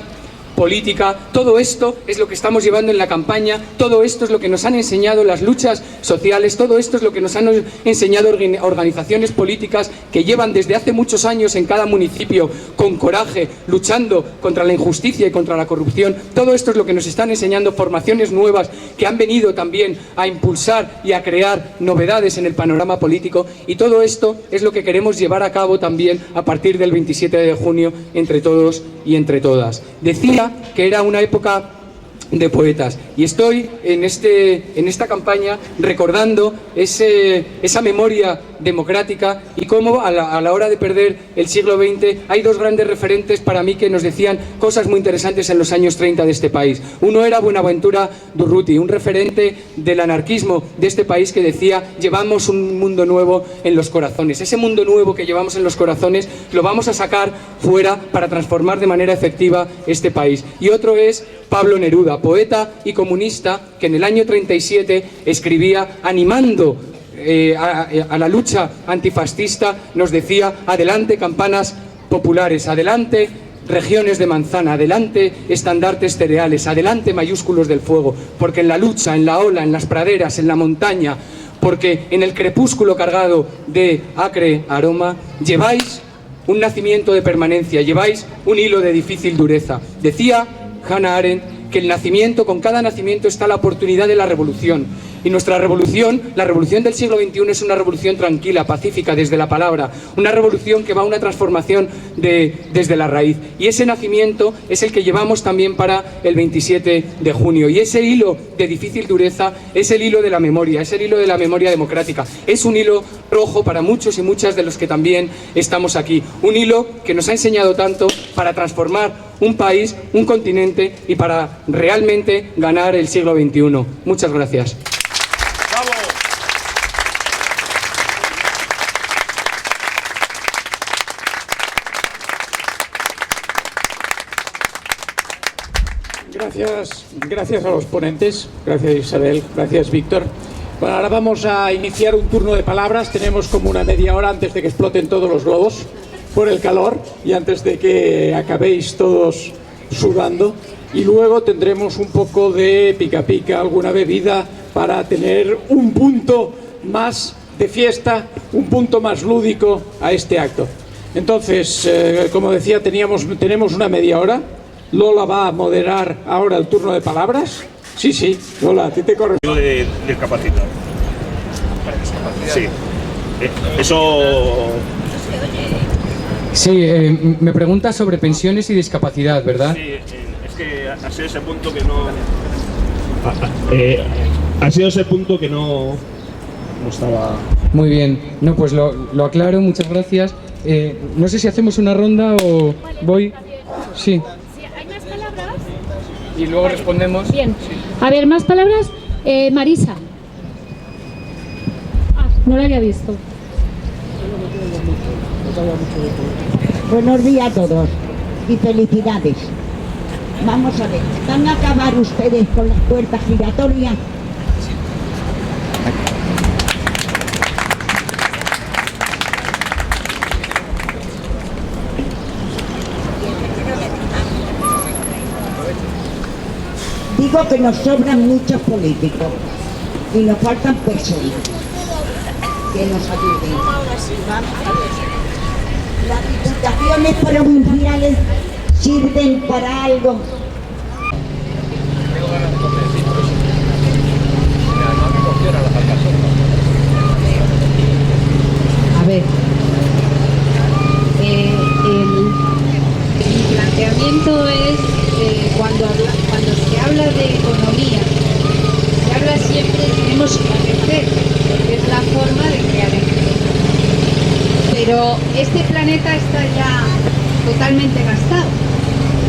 política. Todo esto es lo que estamos llevando en la campaña, todo esto es lo que nos han enseñado las luchas sociales, todo esto es lo que nos han enseñado organizaciones políticas que llevan desde hace muchos años en cada municipio con coraje, luchando contra la injusticia y contra la corrupción. Todo esto es lo que nos están enseñando formaciones nuevas que han venido también a impulsar y a crear novedades en el panorama político, y todo esto es lo que queremos llevar a cabo también a partir del 27 de junio entre todos y entre todas. Decía que era una época de poetas. Y estoy en esta campaña recordando esa memoria democrática y cómo a la hora de perder el siglo XX hay dos grandes referentes para mí que nos decían cosas muy interesantes en los años 30 de este país. Uno era Buenaventura Durruti, un referente del anarquismo de este país que decía: llevamos un mundo nuevo en los corazones. Ese mundo nuevo que llevamos en los corazones lo vamos a sacar fuera para transformar de manera efectiva este país. Y otro es Pablo Neruda, poeta y comunista, que en el año 37 escribía animando a la lucha antifascista, nos decía: adelante campanas populares, adelante regiones de manzana, adelante estandartes cereales, adelante mayúsculos del fuego, porque en la lucha, en la ola, en las praderas, en la montaña, porque en el crepúsculo cargado de acre aroma, lleváis un nacimiento de permanencia, lleváis un hilo de difícil dureza. Decía Hannah Arendt que el nacimiento, con cada nacimiento está la oportunidad de la revolución. Y nuestra revolución, la revolución del siglo XXI, es una revolución tranquila, pacífica, desde la palabra, una revolución que va a una transformación desde la raíz. Y ese nacimiento es el que llevamos también para el 27 de junio. Y ese hilo de difícil dureza es el hilo de la memoria, es el hilo de la memoria democrática. Es un hilo rojo para muchos y muchas de los que también estamos aquí. Un hilo que nos ha enseñado tanto para transformar un país, un continente y para realmente ganar el siglo XXI. Muchas gracias. Gracias a los ponentes, gracias Isabel, gracias Víctor. Bueno, ahora vamos a iniciar un turno de palabras. Tenemos como una media hora antes de que exploten todos los globos por el calor y antes de que acabéis todos sudando. Y luego tendremos un poco de pica pica, alguna bebida para tener un punto más de fiesta, un punto más lúdico a este acto. Entonces, como decía, tenemos una media hora. Lola va a moderar ahora el turno de palabras. Sí, Lola, a ti te corre. De discapacidad. Sí. Eso... Sí, me pregunta sobre pensiones y discapacidad, ¿verdad? Sí, es que ha sido ese punto que no... ha sido ese punto que no estaba... Muy bien. No, pues lo aclaro, muchas gracias. No sé si hacemos una ronda o voy... Sí. Y luego respondemos. Bien. A ver, ¿más palabras? Marisa. No la había visto. Buenos días a todos y felicidades. Vamos a ver, ¿van a acabar ustedes con las puertas giratorias? Digo que nos sobran muchos políticos y nos faltan personas que nos ayuden. Vamos a ver. Las diputaciones provinciales sirven para algo. A ver, mi planteamiento es cuando se habla de economía, se habla siempre tenemos que crecer, porque es la forma de crear empleo. Pero este planeta está ya totalmente gastado,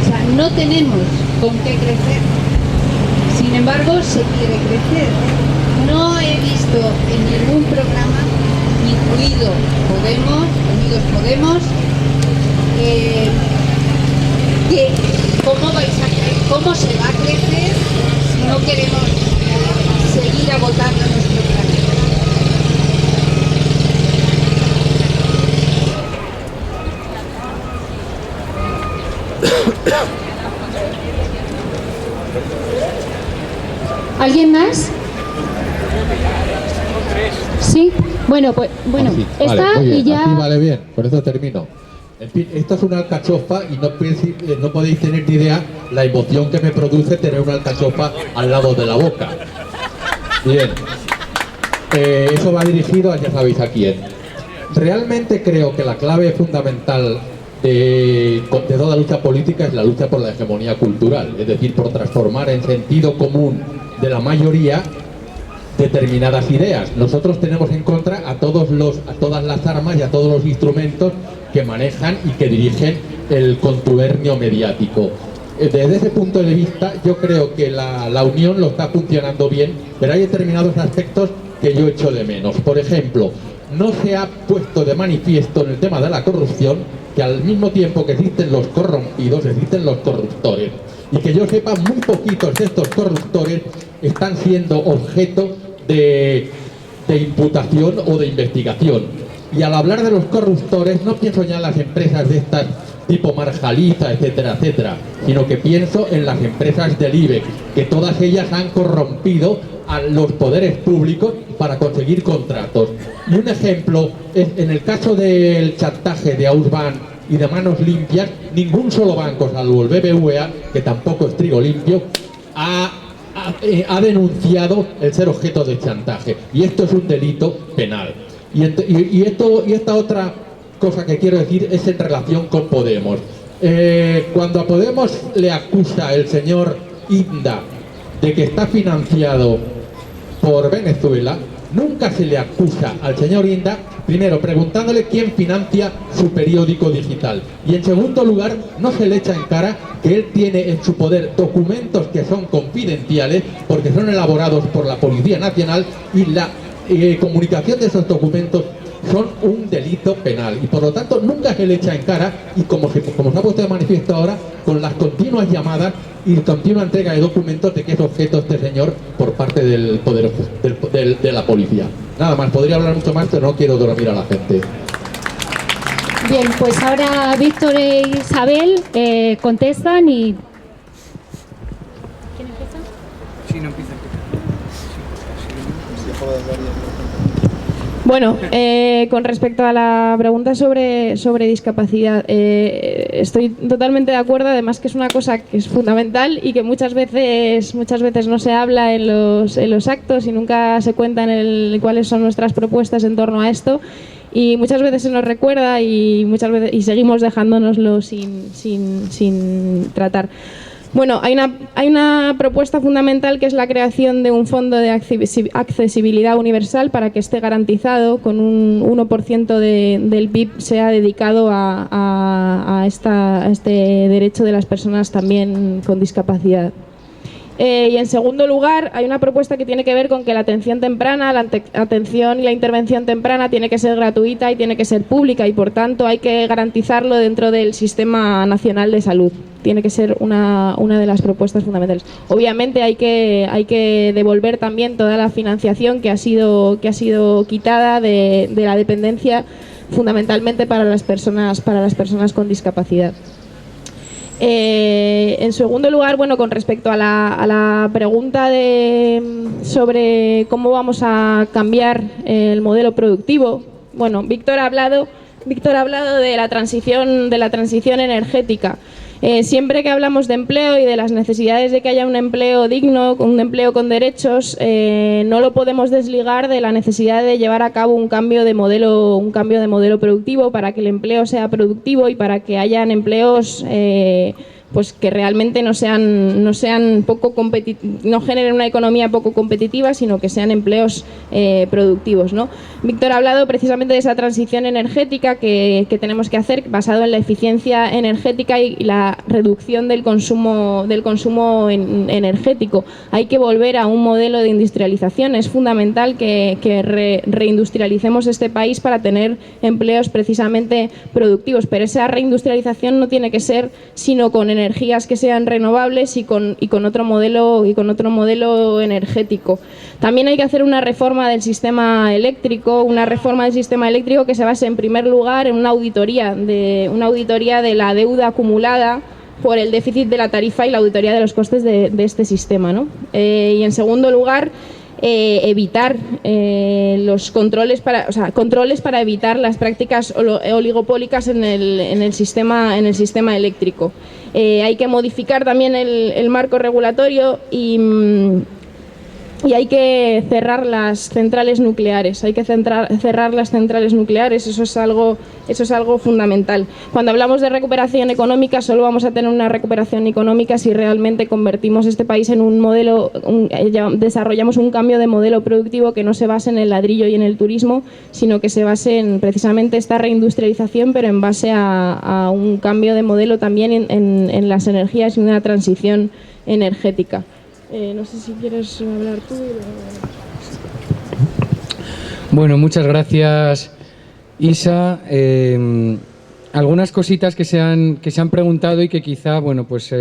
o sea, no tenemos con qué crecer. Sin embargo, se quiere crecer. No he visto en ningún programa, incluido Podemos, Unidos Podemos, que cómo se va a crecer si no queremos seguir agotando nuestro planeta. ¿Alguien más? Sí. Bueno, pues Sí, está vale, muy bien, y ya. así vale bien, por eso termino. En fin, esto es una alcachofa y no podéis tener ni idea la emoción que me produce tener una alcachofa al lado de la boca. Bien, eso va dirigido a ya sabéis a quién. Realmente creo que la clave fundamental de toda lucha política es la lucha por la hegemonía cultural, es decir, por transformar en sentido común de la mayoría determinadas ideas. Nosotros tenemos en contra a todas las armas y a todos los instrumentos que manejan y que dirigen el contubernio mediático. Desde ese punto de vista, yo creo que la unión lo está funcionando bien, pero hay determinados aspectos que yo echo de menos. Por ejemplo, no se ha puesto de manifiesto en el tema de la corrupción que al mismo tiempo que existen los corrompidos, existen los corruptores. Y que yo sepa, muy poquitos de estos corruptores están siendo objeto de imputación o de investigación. Y al hablar de los corruptores, no pienso ya en las empresas de estas tipo Marjaliza, etcétera, etcétera, sino que pienso en las empresas del IBEX, que todas ellas han corrompido a los poderes públicos para conseguir contratos. Y un ejemplo es en el caso del chantaje de Ausbank y de Manos Limpias, ningún solo banco, salvo el BBVA, que tampoco es trigo limpio, ha denunciado el ser objeto de chantaje. Y esto es un delito penal. Y esta otra cosa que quiero decir es en relación con Podemos. Cuando a Podemos le acusa el señor Inda de que está financiado por Venezuela, nunca se le acusa al señor Inda, primero preguntándole quién financia su periódico digital, y en segundo lugar no se le echa en cara que él tiene en su poder documentos que son confidenciales porque son elaborados por la Policía Nacional, y la comunicación de esos documentos son un delito penal, y por lo tanto nunca se le echa en cara, y como se ha puesto de manifiesto ahora, con las continuas llamadas y continua entrega de documentos de que es objeto este señor por parte del poder de la policía. Nada más, podría hablar mucho más, pero no quiero dormir a la gente. Bien, pues ahora Víctor e Isabel contestan y... ¿Quién empieza? Sí, no empieza. Bueno, con respecto a la pregunta sobre discapacidad, estoy totalmente de acuerdo, además que es una cosa que es fundamental y que muchas veces no se habla en los actos y nunca se cuentan cuáles son nuestras propuestas en torno a esto, y muchas veces se nos recuerda y seguimos dejándonoslo sin tratar. Bueno, hay una propuesta fundamental que es la creación de un fondo de accesibilidad universal para que esté garantizado, con un 1% del PIB sea dedicado a este derecho de las personas también con discapacidad. Y en segundo lugar, hay una propuesta que tiene que ver con que la atención temprana, la atención y la intervención temprana tiene que ser gratuita y tiene que ser pública, y por tanto hay que garantizarlo dentro del Sistema Nacional de Salud. Tiene que ser una de las propuestas fundamentales. Obviamente hay que devolver también toda la financiación que ha sido quitada de la dependencia, fundamentalmente para las personas con discapacidad. En segundo lugar, bueno, con respecto a la pregunta sobre cómo vamos a cambiar el modelo productivo, bueno, Víctor ha hablado de la transición energética. Siempre que hablamos de empleo y de las necesidades de que haya un empleo digno, un empleo con derechos, no lo podemos desligar de la necesidad de llevar a cabo un cambio de modelo productivo para que el empleo sea productivo y para que hayan empleos pues que realmente no generen una economía poco competitiva, sino que sean empleos productivos, ¿no? Víctor ha hablado precisamente de esa transición energética que tenemos que hacer, basado en la eficiencia energética y la reducción del consumo energético. Hay que volver a un modelo de industrialización. Es fundamental que reindustrialicemos este país para tener empleos precisamente productivos, pero esa reindustrialización no tiene que ser sino con energías que sean renovables y con otro modelo energético. También hay que hacer una reforma del sistema eléctrico, que se base en primer lugar en una auditoría de la deuda acumulada por el déficit de la tarifa y la auditoría de los costes de este sistema, ¿no? Y en segundo lugar, evitar los controles para evitar las prácticas oligopólicas en el sistema eléctrico. Hay que modificar también el marco regulatorio y y hay que cerrar las centrales nucleares, cerrar las centrales nucleares, eso es algo fundamental. Cuando hablamos de recuperación económica, solo vamos a tener una recuperación económica si realmente convertimos este país en un modelo, desarrollamos un cambio de modelo productivo que no se base en el ladrillo y en el turismo, sino que se base en precisamente esta reindustrialización, pero en base a un cambio de modelo también en las energías y una transición energética. No sé si quieres hablar tú. Bueno, muchas gracias, Isa. Algunas cositas que se han preguntado y que quizá, bueno, pues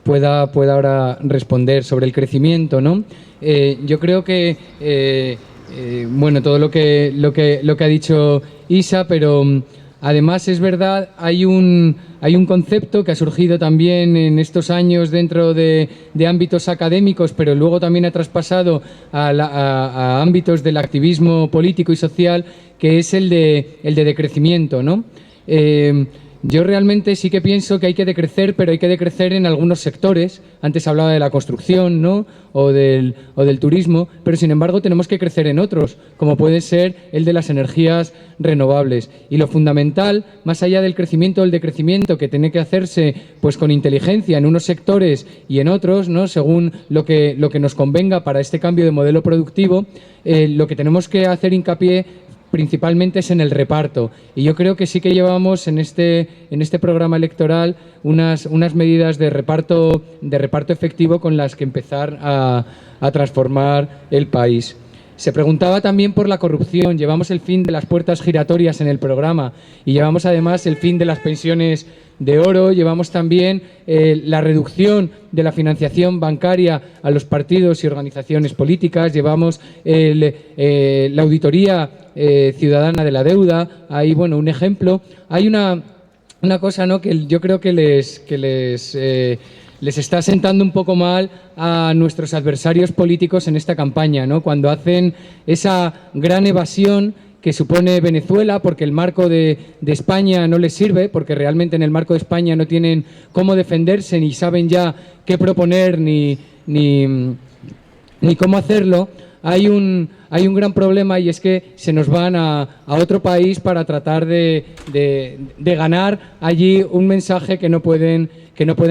pueda ahora responder sobre el crecimiento, ¿no? Yo creo que bueno, todo lo que ha dicho Isa, pero además es verdad, hay un concepto que ha surgido también en estos años dentro de ámbitos académicos, pero luego también ha traspasado a ámbitos del activismo político y social, que es el de decrecimiento, ¿no? Yo realmente sí que pienso que hay que decrecer, pero hay que decrecer en algunos sectores. Antes hablaba de la construcción, ¿no? o del turismo, pero sin embargo tenemos que crecer en otros, como puede ser el de las energías renovables. Y lo fundamental, más allá del crecimiento o el decrecimiento, que tiene que hacerse pues con inteligencia en unos sectores y en otros, ¿no? Según lo que nos convenga para este cambio de modelo productivo, lo que tenemos que hacer hincapié principalmente es en el reparto, y yo creo que sí que llevamos en este programa electoral unas medidas de reparto efectivo con las que empezar a transformar el país. Se preguntaba también por la corrupción. Llevamos el fin de las puertas giratorias en el programa y llevamos además el fin de las pensiones de oro, llevamos también la reducción de la financiación bancaria a los partidos y organizaciones políticas, llevamos la auditoría ciudadana de la deuda. Hay, bueno, un ejemplo. Hay una cosa, ¿no?, que yo creo que les está sentando un poco mal a nuestros adversarios políticos en esta campaña, ¿no?, cuando hacen esa gran evasión que supone Venezuela, porque el marco de España no les sirve, porque realmente en el marco de España no tienen cómo defenderse, ni saben ya qué proponer, ni cómo hacerlo. Hay un gran problema, y es que se nos van a otro país para tratar de ganar allí un mensaje que no pueden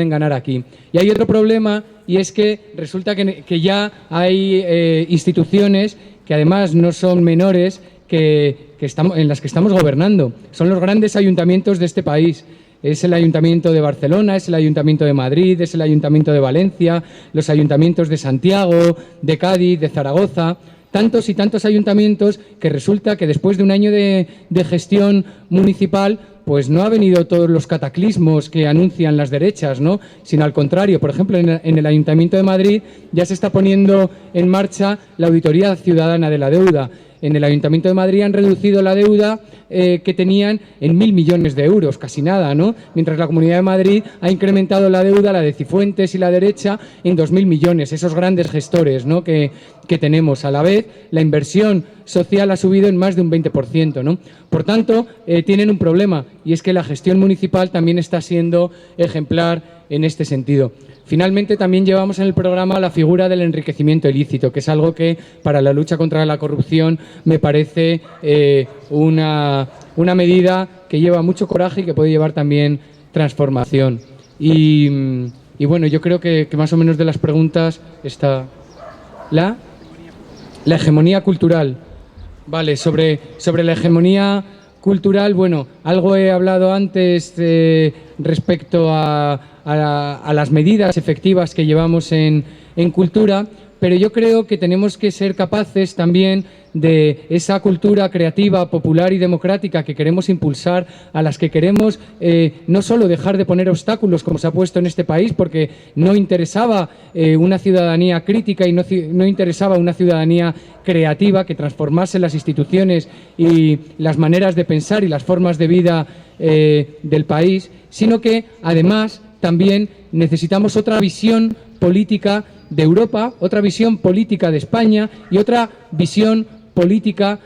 ganar aquí. Y hay otro problema, y es que resulta que ya hay instituciones que además no son menores, en las que estamos gobernando. Son los grandes ayuntamientos de este país. Es el Ayuntamiento de Barcelona, es el Ayuntamiento de Madrid, es el Ayuntamiento de Valencia, los ayuntamientos de Santiago, de Cádiz, de Zaragoza. Tantos y tantos ayuntamientos que resulta que después de un año de gestión municipal, pues no ha venido todos los cataclismos que anuncian las derechas, ¿no?, sino al contrario. Por ejemplo, en el Ayuntamiento de Madrid ya se está poniendo en marcha la auditoría ciudadana de la deuda. En el Ayuntamiento de Madrid han reducido la deuda que tenían en 1.000 millones de euros, casi nada, ¿no? Mientras la Comunidad de Madrid ha incrementado la deuda, la de Cifuentes y la derecha, en 2.000 millones. Esos grandes gestores, ¿no?, que tenemos. A la vez, la inversión social ha subido en más de un 20%, ¿no? Por tanto, tienen un problema, y es que la gestión municipal también está siendo ejemplar en este sentido. Finalmente, también llevamos en el programa la figura del enriquecimiento ilícito, que es algo que para la lucha contra la corrupción me parece una medida que lleva mucho coraje y que puede llevar también transformación. Y bueno, yo creo que más o menos de las preguntas está la hegemonía cultural. Vale, sobre la hegemonía cultural, bueno, algo he hablado antes respecto a las medidas efectivas que llevamos en cultura, pero yo creo que tenemos que ser capaces también de esa cultura creativa, popular y democrática que queremos impulsar, a las que queremos no solo dejar de poner obstáculos, como se ha puesto en este país, porque no interesaba una ciudadanía crítica y no interesaba una ciudadanía creativa que transformase las instituciones y las maneras de pensar y las formas de vida del país, sino que además también necesitamos otra visión política de Europa, otra visión política de España y otra visión política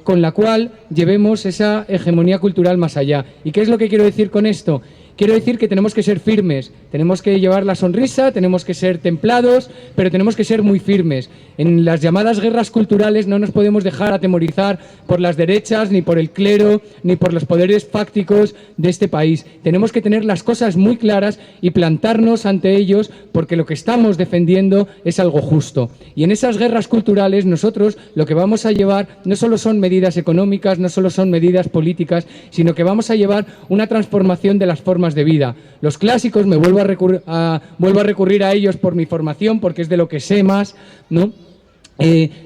con la cual llevemos esa hegemonía cultural más allá. ¿Y qué es lo que quiero decir con esto? quiero decir que tenemos que ser firmes, tenemos que llevar la sonrisa, tenemos que ser templados, pero tenemos que ser muy firmes. En las llamadas guerras culturales no nos podemos dejar atemorizar por las derechas, ni por el clero, ni por los poderes fácticos de este país. Tenemos que tener las cosas muy claras y plantarnos ante ellos, porque lo que estamos defendiendo es algo justo. Y en esas guerras culturales nosotros lo que vamos a llevar no solo son medidas económicas, no solo son medidas políticas, sino que vamos a llevar una transformación de las formas de vida. Los clásicos, me vuelvo a recurrir a ellos por mi formación, porque es de lo que sé más, ¿no?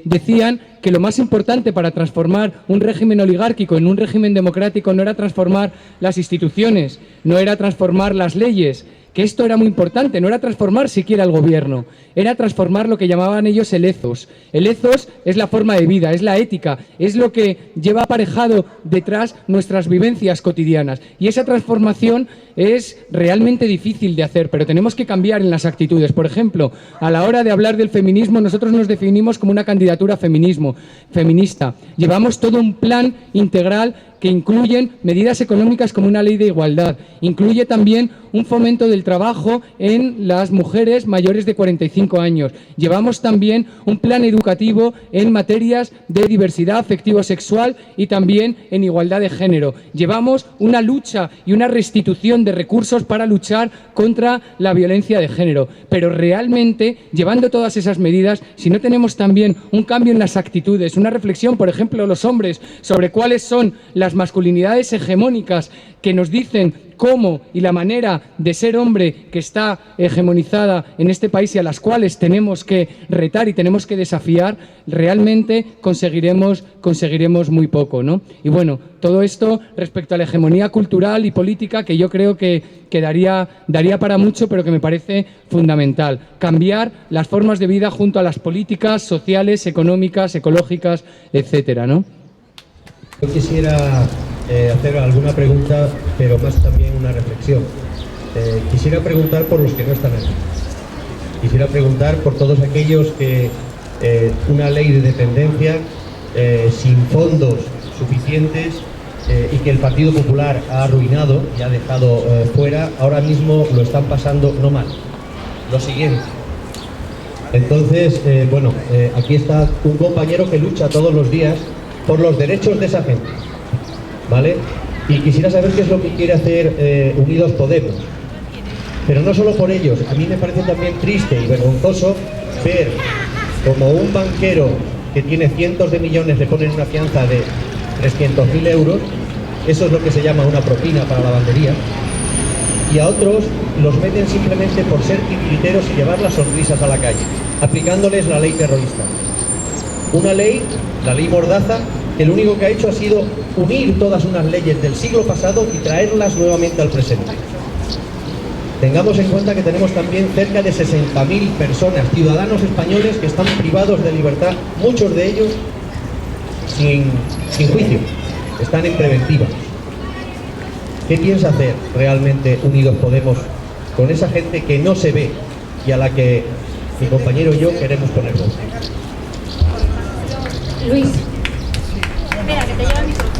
Decían que lo más importante para transformar un régimen oligárquico en un régimen democrático no era transformar las instituciones, no era transformar las leyes, que esto era muy importante, no era transformar siquiera el gobierno, era transformar lo que llamaban ellos el ethos. El ethos es la forma de vida, es la ética, es lo que lleva aparejado detrás nuestras vivencias cotidianas. Y esa transformación es realmente difícil de hacer, pero tenemos que cambiar en las actitudes. Por ejemplo, a la hora de hablar del feminismo, nosotros nos definimos como una candidatura feminista. Llevamos todo un plan integral que incluyen medidas económicas como una ley de igualdad, incluye también un fomento del trabajo en las mujeres mayores de 45 años. Llevamos también un plan educativo en materias de diversidad afectivo-sexual y también en igualdad de género. Llevamos una lucha y una restitución de recursos para luchar contra la violencia de género. Pero realmente, llevando todas esas medidas, si no tenemos también un cambio en las actitudes, una reflexión, por ejemplo, los hombres, sobre cuáles son las masculinidades hegemónicas que nos dicen cómo y la manera de ser hombre que está hegemonizada en este país y a las cuales tenemos que retar y tenemos que desafiar, realmente conseguiremos muy poco, ¿no? Y bueno, todo esto respecto a la hegemonía cultural y política, que yo creo que daría para mucho, pero que me parece fundamental. Cambiar las formas de vida junto a las políticas sociales, económicas, ecológicas, etcétera, ¿no? Yo quisiera hacer alguna pregunta, pero más también una reflexión. Quisiera preguntar por los que no están aquí. Quisiera preguntar por todos aquellos que una ley de dependencia sin fondos suficientes y que el Partido Popular ha arruinado y ha dejado fuera, ahora mismo lo están pasando no mal. Lo siguiente. Entonces, aquí está un compañero que lucha todos los días por los derechos de esa gente, ¿vale? Y quisiera saber qué es lo que quiere hacer Unidos Podemos. Pero no solo por ellos, a mí me parece también triste y vergonzoso ver como un banquero que tiene cientos de millones le ponen una fianza de 300.000 euros, eso es lo que se llama una propina para la lavandería, y a otros los meten simplemente por ser titiriteros y llevar las sonrisas a la calle, aplicándoles la ley terrorista. Una ley, la ley Mordaza, que lo único que ha hecho ha sido unir todas unas leyes del siglo pasado y traerlas nuevamente al presente. Tengamos en cuenta que tenemos también cerca de 60.000 personas, ciudadanos españoles, que están privados de libertad, muchos de ellos sin juicio, están en preventiva. ¿Qué piensa hacer realmente Unidos Podemos con esa gente que no se ve y a la que mi compañero y yo queremos poner voz? Luis. Espera, que te lleva el micrófono.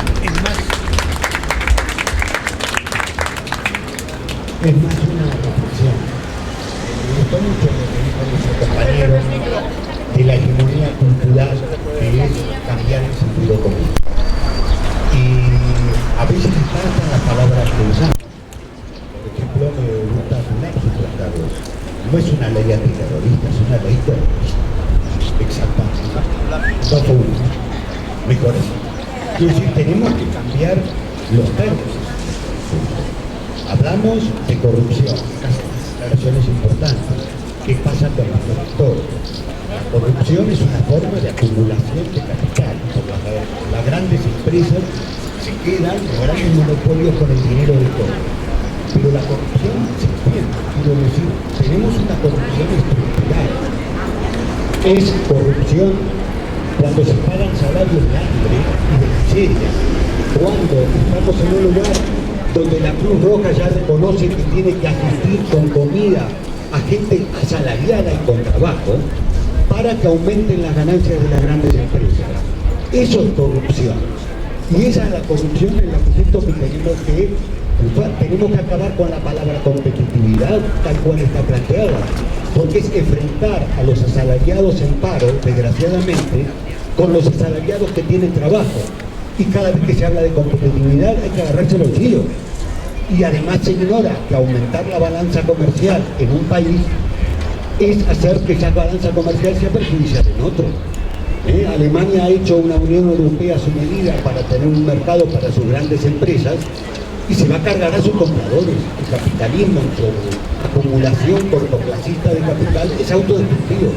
Es más una reflexión. Me gustó mucho lo que dijo nuestro compañero de la hegemonía cultural, que es cambiar el sentido común. Y a veces faltan las palabras que usamos. Por ejemplo, me gusta una su tratado. No es una ley antiterrorista, es una ley terrorista. Exactamente. No fue uno. Mejor eso. Es decir, tenemos que cambiar los términos. Hablamos de corrupción, declaraciones importantes. ¿Qué pasa con los corruptores? La corrupción es una forma de acumulación de capital. Las grandes empresas se quedan los grandes monopolios con el dinero de todos. Pero la corrupción se extiende. Quiero decir, tenemos una corrupción estructural. Es corrupción cuando se pagan salarios de hambre y de miseria. Cuando estamos en un lugar donde la Cruz Roja ya reconoce que tiene que asistir con comida a gente asalariada y con trabajo para que aumenten las ganancias de las grandes empresas. Eso es corrupción. Y esa es la corrupción en la que siento que tenemos que tenemos que acabar con la palabra competitividad tal cual está planteada, porque es enfrentar a los asalariados en paro, desgraciadamente, con los asalariados que tienen trabajo. Y cada vez que se habla de competitividad hay que agarrarse los bolsillos. Y además se ignora que aumentar la balanza comercial en un país es hacer que esa balanza comercial sea perjudicial en otro. Alemania ha hecho una Unión Europea a su medida para tener un mercado para sus grandes empresas y se va a cargar a sus compradores. El capitalismo, su acumulación cortoplacista de capital, es autodestructivo.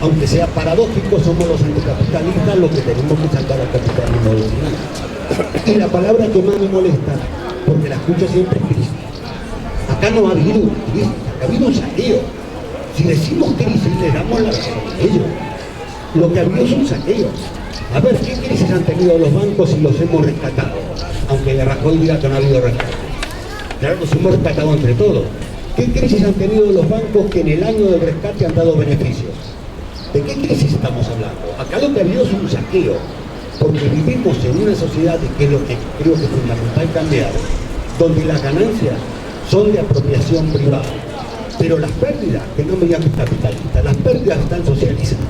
Aunque sea paradójico, somos los anticapitalistas los que tenemos que sacar al capitalismo del final. Y la palabra que más me molesta, porque la escucho siempre, es crisis. Acá no ha habido una crisis, acá ha habido un saqueo. Si decimos crisis, le damos la razón a ellos. Lo que ha habido es un saqueo. A ver, ¿qué crisis han tenido los bancos y los hemos rescatado? Aunque Rajoy diga que no ha habido rescate. Claro, los hemos rescatado entre todos. ¿Qué crisis han tenido los bancos que en el año del rescate han dado beneficios? ¿De qué crisis estamos hablando? Acá lo que ha habido es un saqueo, porque vivimos en una sociedad, que es lo que creo que es fundamental cambiar, donde las ganancias son de apropiación privada, pero las pérdidas, que no me llamen capitalistas, las pérdidas están socializadas,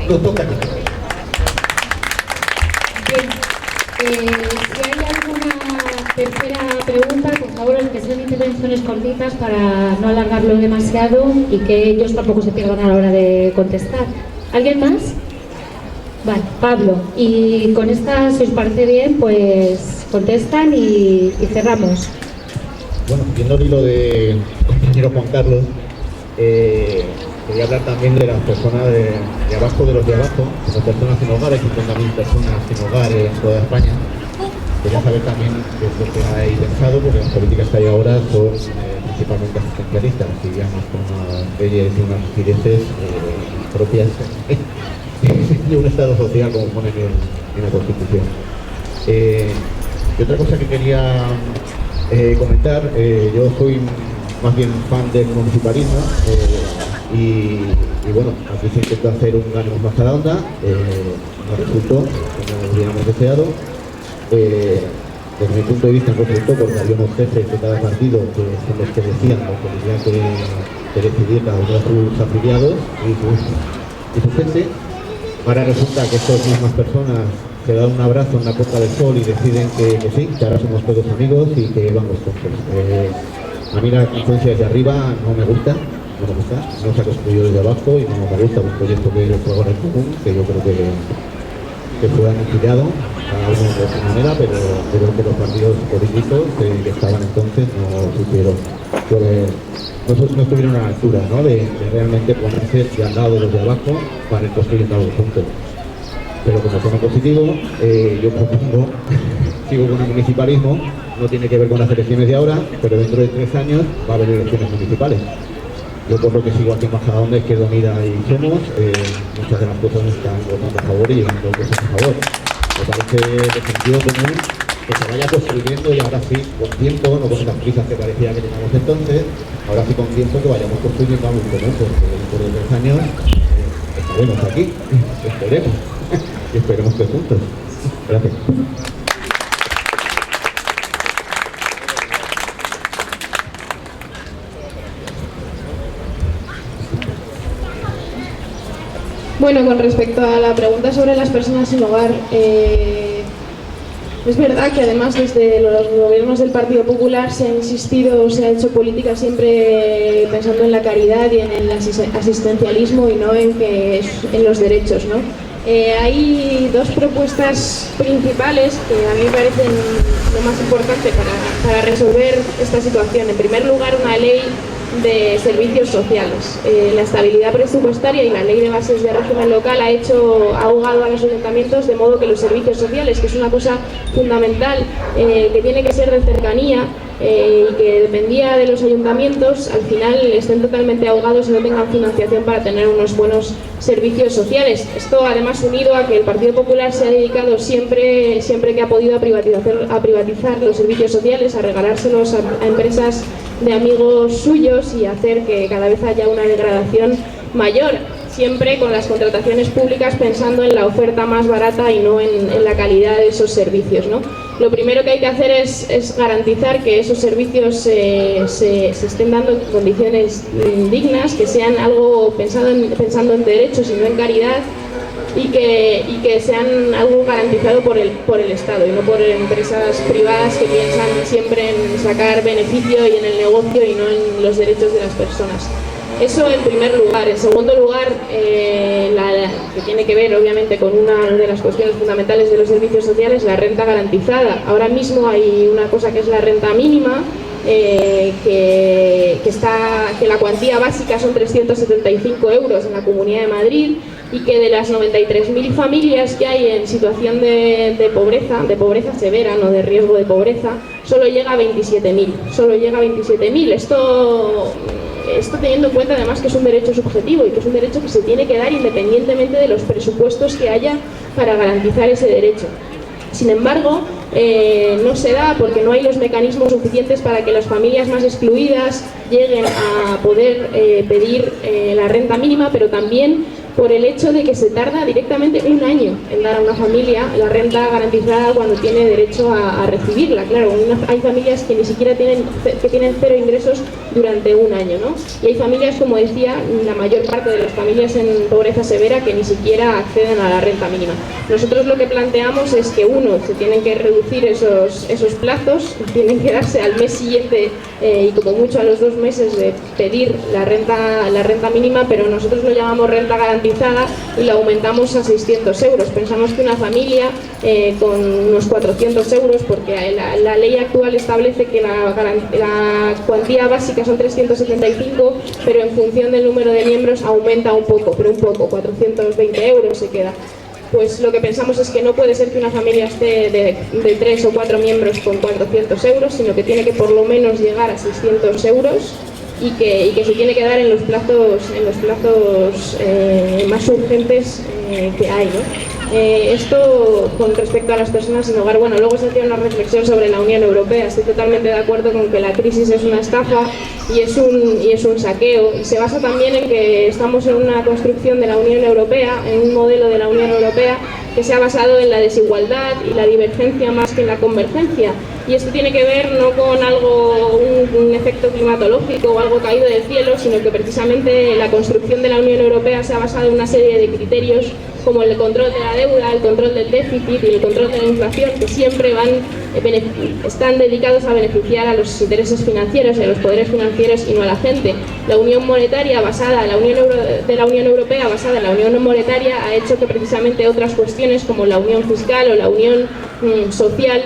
no tocan a nadie. Bien, si hay alguna tercera pregunta, por favor, que sean intervenciones cortitas para no alargarlo demasiado y que ellos tampoco se pierdan a la hora de contestar. ¿Alguien más? Vale, Pablo. Y con esta, si os parece bien, pues contestan y cerramos. Bueno, siguiendo el hilo de compañero Juan Carlos, quería hablar también de las personas de abajo, de los de abajo, de las personas sin hogar. Hay 50.000 personas sin hogar en toda España. Quería saber también qué es lo que hay pensado, porque las políticas que hay ahora son principalmente asistencialistas, digamos, con unas leyes y unas rigideces propias de un Estado social, como pone en la Constitución. Y otra cosa que quería comentar, yo soy más bien fan del municipalismo y bueno, aquí se intentó hacer un Ganemos Majadahonda, no resultó como hubiéramos deseado. Desde mi punto de vista no resultó, porque había unos jefes de cada partido que son los que decían lo que tenía que decidir cada uno de sus afiliados y su gente. Ahora resulta que estas mismas personas se dan un abrazo en la Puerta del Sol y deciden que sí, que ahora somos todos amigos y que vamos juntos. A mí la influencia desde arriba no me gusta, no se ha construido desde abajo y no me gusta un proyecto que es el Progreso Común, que yo creo que fue anunciado, cada uno de su manera, pero creo que los partidos políticos que estaban entonces no supieron, no estuvieron a la altura, ¿no? de realmente ponerse de al lado de los de abajo para ir construyendo algo juntos. Pero como tono positivo, yo propongo, sigo con el municipalismo, no tiene que ver con las elecciones de ahora, pero dentro de 3 años va a haber elecciones municipales. Yo por lo que sigo aquí en Majadahonda, Izquierda Unida y Somos, muchas de las cosas están votando a favor y llegando cosas a favor. Me parece de sentido común que se vaya construyendo y ahora sí, con tiempo, no con las prisas que parecía que teníamos entonces, ahora sí con tiempo que vayamos construyendo algo común, porque dentro de 3 años estaremos aquí, esperemos, y esperemos que juntos. Gracias. Bueno, con respecto a la pregunta sobre las personas sin hogar, es verdad que además desde los gobiernos del Partido Popular se ha insistido, se ha hecho política siempre pensando en la caridad y en el asistencialismo y no en los derechos, ¿no? Hay 2 propuestas principales que a mí me parecen lo más importante para resolver esta situación. En primer lugar, una ley de servicios sociales. La estabilidad presupuestaria y la ley de bases de régimen local ha ahogado a los ayuntamientos, de modo que los servicios sociales, que es una cosa fundamental, que tiene que ser de cercanía y que dependía de los ayuntamientos, al final estén totalmente ahogados y no tengan financiación para tener unos buenos servicios sociales. Esto además unido a que el Partido Popular se ha dedicado siempre que ha podido a privatizar los servicios sociales, a regalárselos a empresas de amigos suyos y hacer que cada vez haya una degradación mayor. siempre con las contrataciones públicas pensando en la oferta más barata y no en la calidad de esos servicios, ¿no? Lo primero que hay que hacer es garantizar que esos servicios se estén dando en condiciones dignas, que sean algo pensando en derechos y no en caridad, y que sean algo garantizado por el Estado y no por empresas privadas que piensan siempre en sacar beneficio y en el negocio y no en los derechos de las personas. Eso en primer lugar. En segundo lugar, que tiene que ver obviamente con una de las cuestiones fundamentales de los servicios sociales, la renta garantizada. Ahora mismo hay una cosa que es la renta mínima, que la cuantía básica son 375 euros en la Comunidad de Madrid, y que de las 93.000 familias que hay en situación de pobreza severa, no de riesgo de pobreza, solo llega a 27.000. Solo llega a 27.000. Esto teniendo en cuenta además que es un derecho subjetivo y que es un derecho que se tiene que dar independientemente de los presupuestos que haya para garantizar ese derecho. Sin embargo, no se da porque no hay los mecanismos suficientes para que las familias más excluidas lleguen a poder pedir la renta mínima, pero también por el hecho de que se tarda directamente un año en dar a una familia la renta garantizada cuando tiene derecho a recibirla. Claro, hay familias que ni siquiera tienen cero ingresos durante un año, ¿no? Y hay familias, como decía, la mayor parte de las familias en pobreza severa que ni siquiera acceden a la renta mínima. Nosotros lo que planteamos es que, uno, se tienen que reducir esos plazos, tienen que darse al mes siguiente y como mucho a los 2 meses de pedir la renta mínima, pero nosotros lo llamamos renta garantizada y la aumentamos a 600 euros. Pensamos que una familia con unos 400 euros, porque la ley actual establece que la cuantía básica son 375, pero en función del número de miembros aumenta un poco, 420 euros se queda. Pues lo que pensamos es que no puede ser que una familia esté de 3 o 4 miembros con 400 euros, sino que tiene que por lo menos llegar a 600 euros y que se tiene que dar en los plazos más urgentes que hay, ¿no? Esto con respecto a las personas sin hogar. Bueno, luego se hacía una reflexión sobre la Unión Europea. Estoy totalmente de acuerdo con que la crisis es una estafa y es un saqueo, y se basa también en que estamos en una construcción de la Unión Europea, en un modelo de la Unión Europea que se ha basado en la desigualdad y la divergencia más que en la convergencia. Y esto tiene que ver no con un efecto climatológico o algo caído del cielo, sino que precisamente la construcción de la Unión Europea se ha basado en una serie de criterios como el control de la deuda, el control del déficit y el control de la inflación, que siempre están dedicados a beneficiar a los intereses financieros y a los poderes financieros y no a la gente. La Unión Monetaria de la Unión Europea basada en la Unión Monetaria ha hecho que precisamente otras cuestiones como la Unión Fiscal o la Unión Social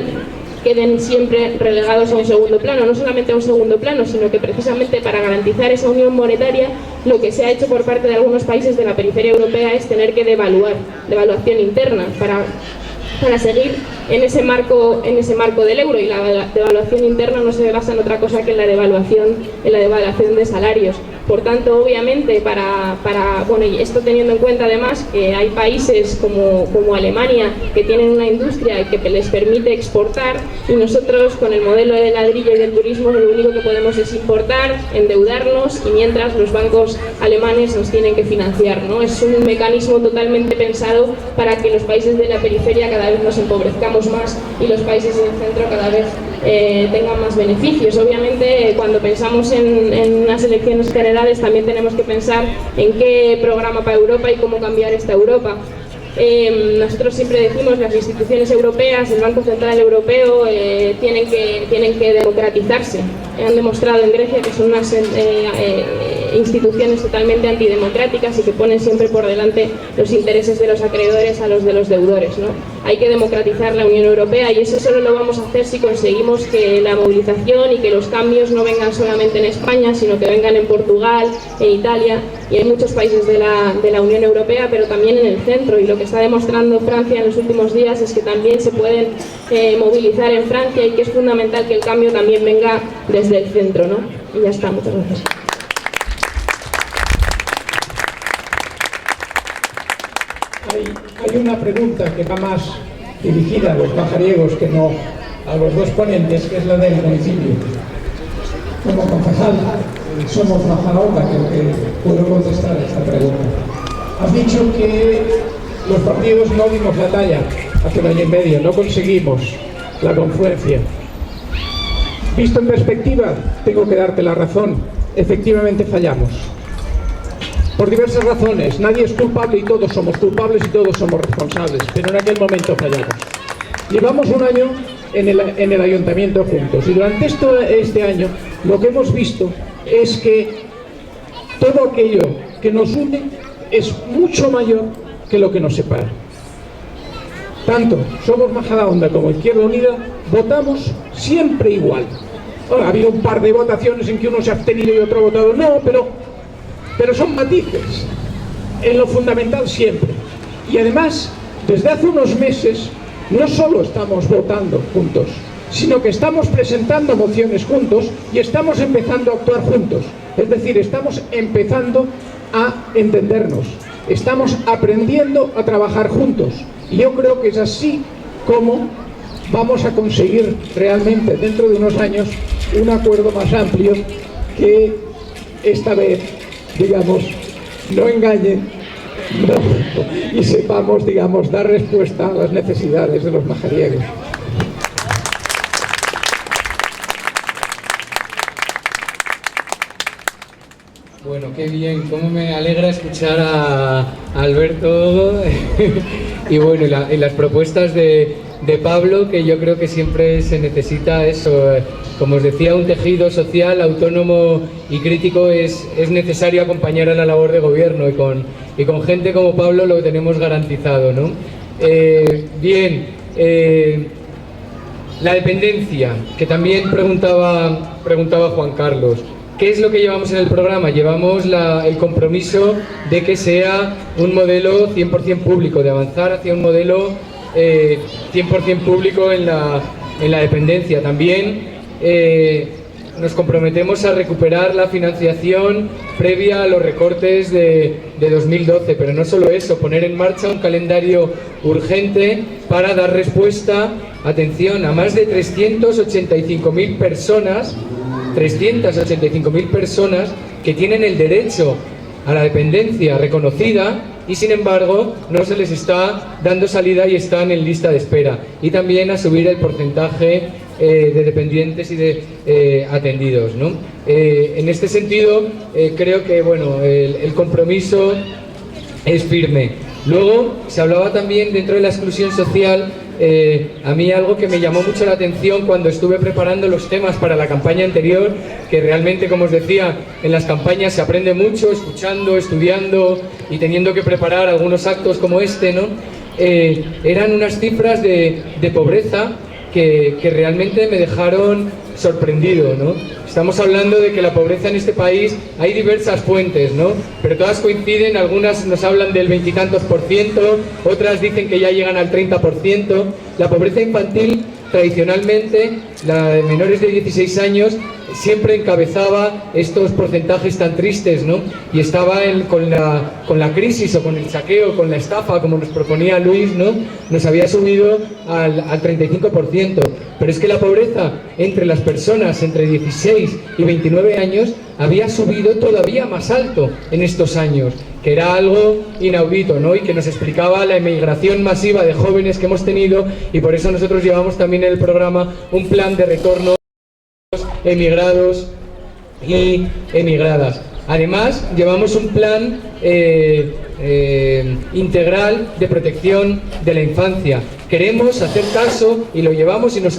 queden siempre relegados a un segundo plano, no solamente a un segundo plano, sino que precisamente para garantizar esa unión monetaria lo que se ha hecho por parte de algunos países de la periferia europea es tener que devaluación interna para seguir en ese marco del euro, y la devaluación interna no se basa en otra cosa que en la devaluación de salarios. Por tanto, obviamente, y esto teniendo en cuenta además que hay países como Alemania que tienen una industria que les permite exportar, y nosotros con el modelo de ladrillo y del turismo lo único que podemos es importar, endeudarnos, y mientras los bancos alemanes nos tienen que financiar, ¿no? Es un mecanismo totalmente pensado para que los países de la periferia cada vez nos empobrezcamos más y los países del centro cada vez tengan más beneficios. Obviamente, cuando pensamos en unas elecciones generales también tenemos que pensar en qué programa para Europa y cómo cambiar esta Europa. Nosotros siempre decimos las instituciones europeas, el Banco Central Europeo tienen que democratizarse. Han demostrado en Grecia que son unas instituciones totalmente antidemocráticas y que ponen siempre por delante los intereses de los acreedores a los de los deudores, ¿no? Hay que democratizar la Unión Europea, y eso solo lo vamos a hacer si conseguimos que la movilización y que los cambios no vengan solamente en España, sino que vengan en Portugal, en Italia, y hay muchos países de la Unión Europea, pero también en el centro, y lo que está demostrando Francia en los últimos días es que también se pueden movilizar en Francia, y que es fundamental que el cambio también venga desde el centro, ¿no? Y ya está, muchas gracias. Hay una pregunta que va más dirigida a los majariegos que no a los dos ponentes, que es la del municipio. Como concejal, somos Majadahonda, creo que puedo contestar esta pregunta. Has dicho que los partidos no dimos la talla hace 1 año y medio, no conseguimos la confluencia. Visto en perspectiva, tengo que darte la razón. Efectivamente fallamos. Por diversas razones. Nadie es culpable y todos somos culpables y todos somos responsables. Pero en aquel momento fallamos. Llevamos 1 año en el ayuntamiento juntos. Y durante este año lo que hemos visto es que todo aquello que nos une es mucho mayor que lo que nos separa. Tanto Somos Majadahonda como Izquierda Unida votamos siempre igual. Ahora, ha habido un par de votaciones en que uno se ha abstenido y otro ha votado no, pero son matices. En lo fundamental siempre. Y además, desde hace unos meses, no solo estamos votando juntos, sino que estamos presentando mociones juntos y estamos empezando a actuar juntos. Es decir, estamos empezando a entendernos. Estamos aprendiendo a trabajar juntos. Y yo creo que es así como vamos a conseguir realmente, dentro de unos años, un acuerdo más amplio que esta vez, digamos, no engañe y sepamos, digamos, dar respuesta a las necesidades de los majariegos. Bueno, qué bien, cómo me alegra escuchar a Alberto y bueno, y las propuestas de Pablo, que yo creo que siempre se necesita eso, como os decía, un tejido social autónomo y crítico es necesario acompañar a la labor de gobierno y con gente como Pablo lo tenemos garantizado, ¿no? Bien, la dependencia, que también preguntaba Juan Carlos. ¿Qué es lo que llevamos en el programa? Llevamos el compromiso de que sea un modelo 100% público, de avanzar hacia un modelo 100% público en la dependencia. También nos comprometemos a recuperar la financiación previa a los recortes de 2012, pero no solo eso, poner en marcha un calendario urgente para dar respuesta, atención, a más de 385.000 personas, 385.000 personas que tienen el derecho a la dependencia reconocida y sin embargo no se les está dando salida y están en lista de espera, y también a subir el porcentaje de dependientes y de atendidos, ¿no? En este sentido creo que bueno, el compromiso es firme. Luego se hablaba también dentro de la exclusión social. A mí algo que me llamó mucho la atención cuando estuve preparando los temas para la campaña anterior, que realmente, como os decía, en las campañas se aprende mucho escuchando, estudiando y teniendo que preparar algunos actos como este, ¿no? Eran unas cifras de pobreza que realmente me dejaron sorprendido, ¿no? Estamos hablando de que la pobreza en este país hay diversas fuentes, ¿no? Pero todas coinciden, algunas nos hablan del 20 y tantos %, otras dicen que ya llegan al 30%. La pobreza infantil, tradicionalmente, la de menores de 16 años, siempre encabezaba estos porcentajes tan tristes, ¿no? Y estaba con la crisis o con el saqueo, con la estafa, como nos proponía Luis, ¿no? Nos había subido al 35%. Pero es que la pobreza entre las personas entre 16 y 29 años había subido todavía más alto en estos años, que era algo inaudito, ¿no? Y que nos explicaba la emigración masiva de jóvenes que hemos tenido, y por eso nosotros llevamos también en el programa un plan de retorno emigrados y emigradas. Además, llevamos un plan integral de protección de la infancia. Queremos hacer caso, y lo llevamos y nos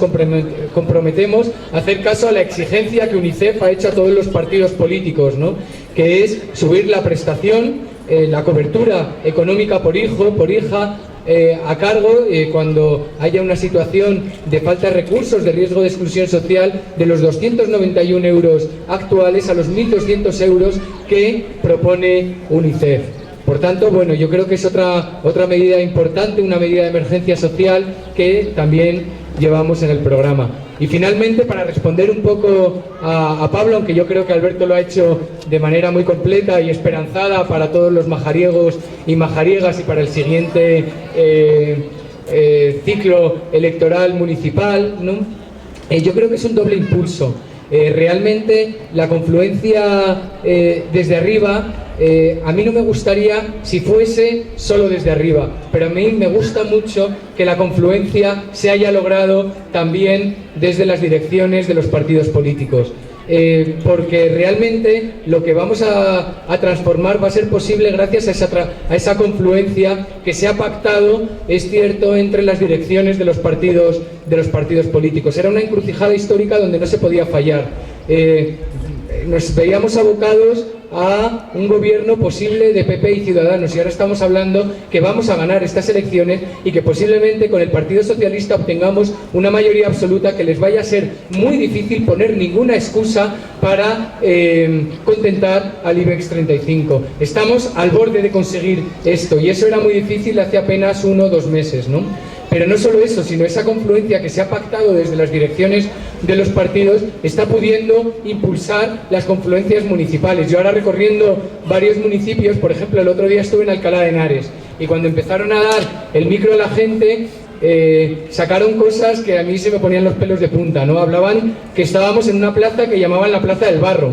comprometemos a hacer caso a la exigencia que UNICEF ha hecho a todos los partidos políticos, ¿no? Que es subir la prestación, la cobertura económica por hijo, por hija, a cargo cuando haya una situación de falta de recursos, de riesgo de exclusión social, de los 291 euros actuales a los 1.200 euros que propone UNICEF. Por tanto, bueno, yo creo que es otra medida importante, una medida de emergencia social que también llevamos en el programa. Y finalmente, para responder un poco a Pablo, aunque yo creo que Alberto lo ha hecho de manera muy completa y esperanzada para todos los majariegos y majariegas y para el siguiente ciclo electoral municipal, ¿no? Yo creo que es un doble impulso. Realmente la confluencia desde arriba, a mí no me gustaría si fuese solo desde arriba, pero a mí me gusta mucho que la confluencia se haya logrado también desde las direcciones de los partidos políticos. Porque realmente lo que vamos a transformar va a ser posible gracias a esa confluencia que se ha pactado, es cierto, entre las direcciones de los partidos políticos. Era una encrucijada histórica donde no se podía fallar. Nos veíamos abocados a un gobierno posible de PP y Ciudadanos, y ahora estamos hablando que vamos a ganar estas elecciones y que posiblemente con el Partido Socialista obtengamos una mayoría absoluta, que les vaya a ser muy difícil poner ninguna excusa para contentar al IBEX 35. Estamos al borde de conseguir esto, y eso era muy difícil hace apenas 1 o 2 meses, ¿no? Pero no solo eso, sino esa confluencia que se ha pactado desde las direcciones de los partidos está pudiendo impulsar las confluencias municipales. Yo ahora recorriendo varios municipios, por ejemplo, el otro día estuve en Alcalá de Henares, y cuando empezaron a dar el micro a la gente, sacaron cosas que a mí se me ponían los pelos de punta, ¿no? Hablaban que estábamos en una plaza que llamaban la Plaza del Barro.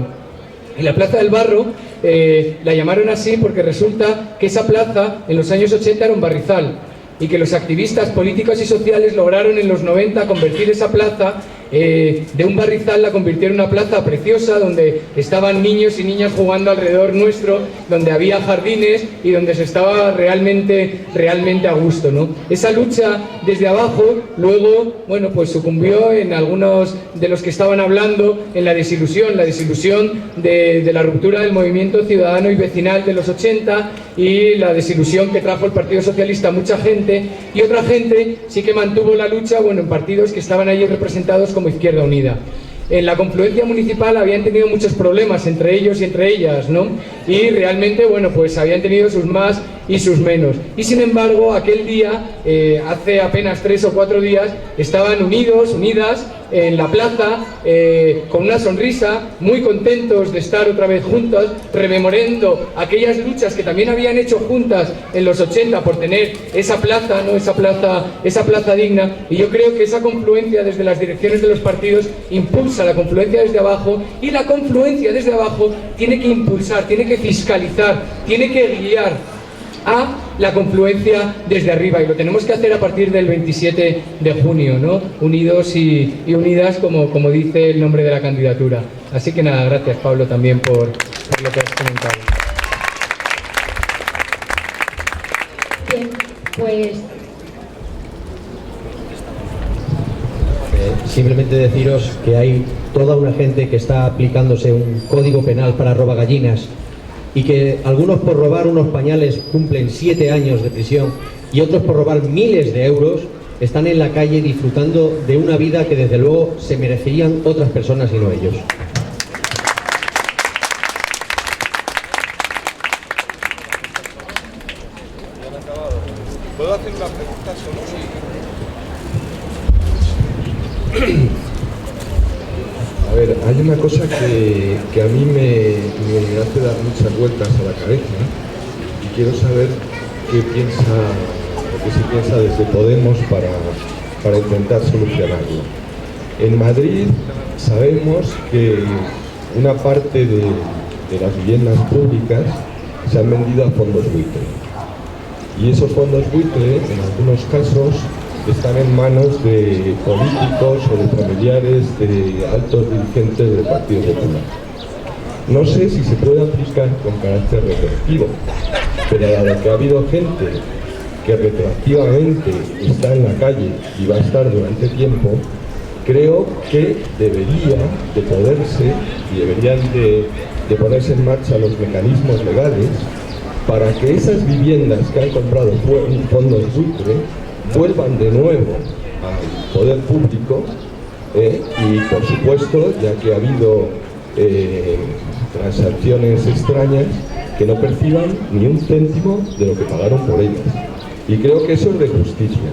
Y la Plaza del Barro la llamaron así porque resulta que esa plaza en los años 80 era un barrizal, y que los activistas políticos y sociales lograron en los 90 convertir esa plaza, de un barrizal la convirtieron en una plaza preciosa donde estaban niños y niñas jugando alrededor nuestro, donde había jardines y donde se estaba realmente a gusto, ¿no? Esa lucha desde abajo luego, bueno, pues sucumbió en algunos de los que estaban hablando en la desilusión de la ruptura del movimiento ciudadano y vecinal de los 80, y la desilusión que trajo el Partido Socialista a mucha gente, y otra gente sí que mantuvo la lucha, bueno, en partidos que estaban allí representados como Izquierda Unida. En la confluencia municipal habían tenido muchos problemas entre ellos y entre ellas, ¿no? Y realmente, bueno, pues habían tenido sus más y sus menos. Y sin embargo, aquel día, hace apenas 3 o 4 días, estaban unidas en la plaza, con una sonrisa, muy contentos de estar otra vez juntas, rememorando aquellas luchas que también habían hecho juntas en los 80 por tener esa plaza, ¿no? Esa plaza digna. Y yo creo que esa confluencia desde las direcciones de los partidos impulsa la confluencia desde abajo, y la confluencia desde abajo tiene que impulsar, tiene que fiscalizar, tiene que guiar a la confluencia desde arriba, y lo tenemos que hacer a partir del 27 de junio, ¿no? Unidos y unidas, como dice el nombre de la candidatura. Así que nada, gracias Pablo también por lo que has comentado. Bien, pues simplemente deciros que hay toda una gente que está aplicándose un código penal para robagallinas, y que algunos por robar unos pañales cumplen 7 años de prisión, y otros por robar miles de euros están en la calle disfrutando de una vida que desde luego se merecerían otras personas y no ellos. ¿Puedo hacer una pregunta solo? A ver, hay una cosa que a mí me hace dar muchas vueltas a la cabeza, y quiero saber qué se piensa desde Podemos para intentar solucionarlo. En Madrid sabemos que una parte de las viviendas públicas se han vendido a fondos buitre, y esos fondos buitre en algunos casos están en manos de políticos o de familiares de altos dirigentes del Partido Popular. No sé si se puede aplicar con carácter retroactivo, pero dado que ha habido gente que retroactivamente está en la calle y va a estar durante tiempo, creo que deberían de ponerse en marcha los mecanismos legales para que esas viviendas que han comprado fondos buitre vuelvan de nuevo al poder público, y por supuesto, ya que ha habido transacciones extrañas, que no perciban ni un céntimo de lo que pagaron por ellas. Y creo que eso es de justicia.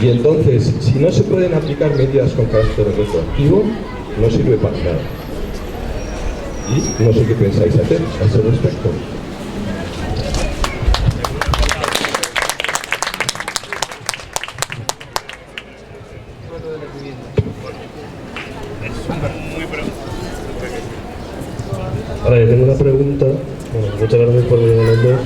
Y entonces, si no se pueden aplicar medidas con carácter retroactivo, no sirve para nada. Y no sé qué pensáis hacer a ese respecto. Ahora, yo tengo una pregunta. Bueno, muchas gracias por venir a los dos.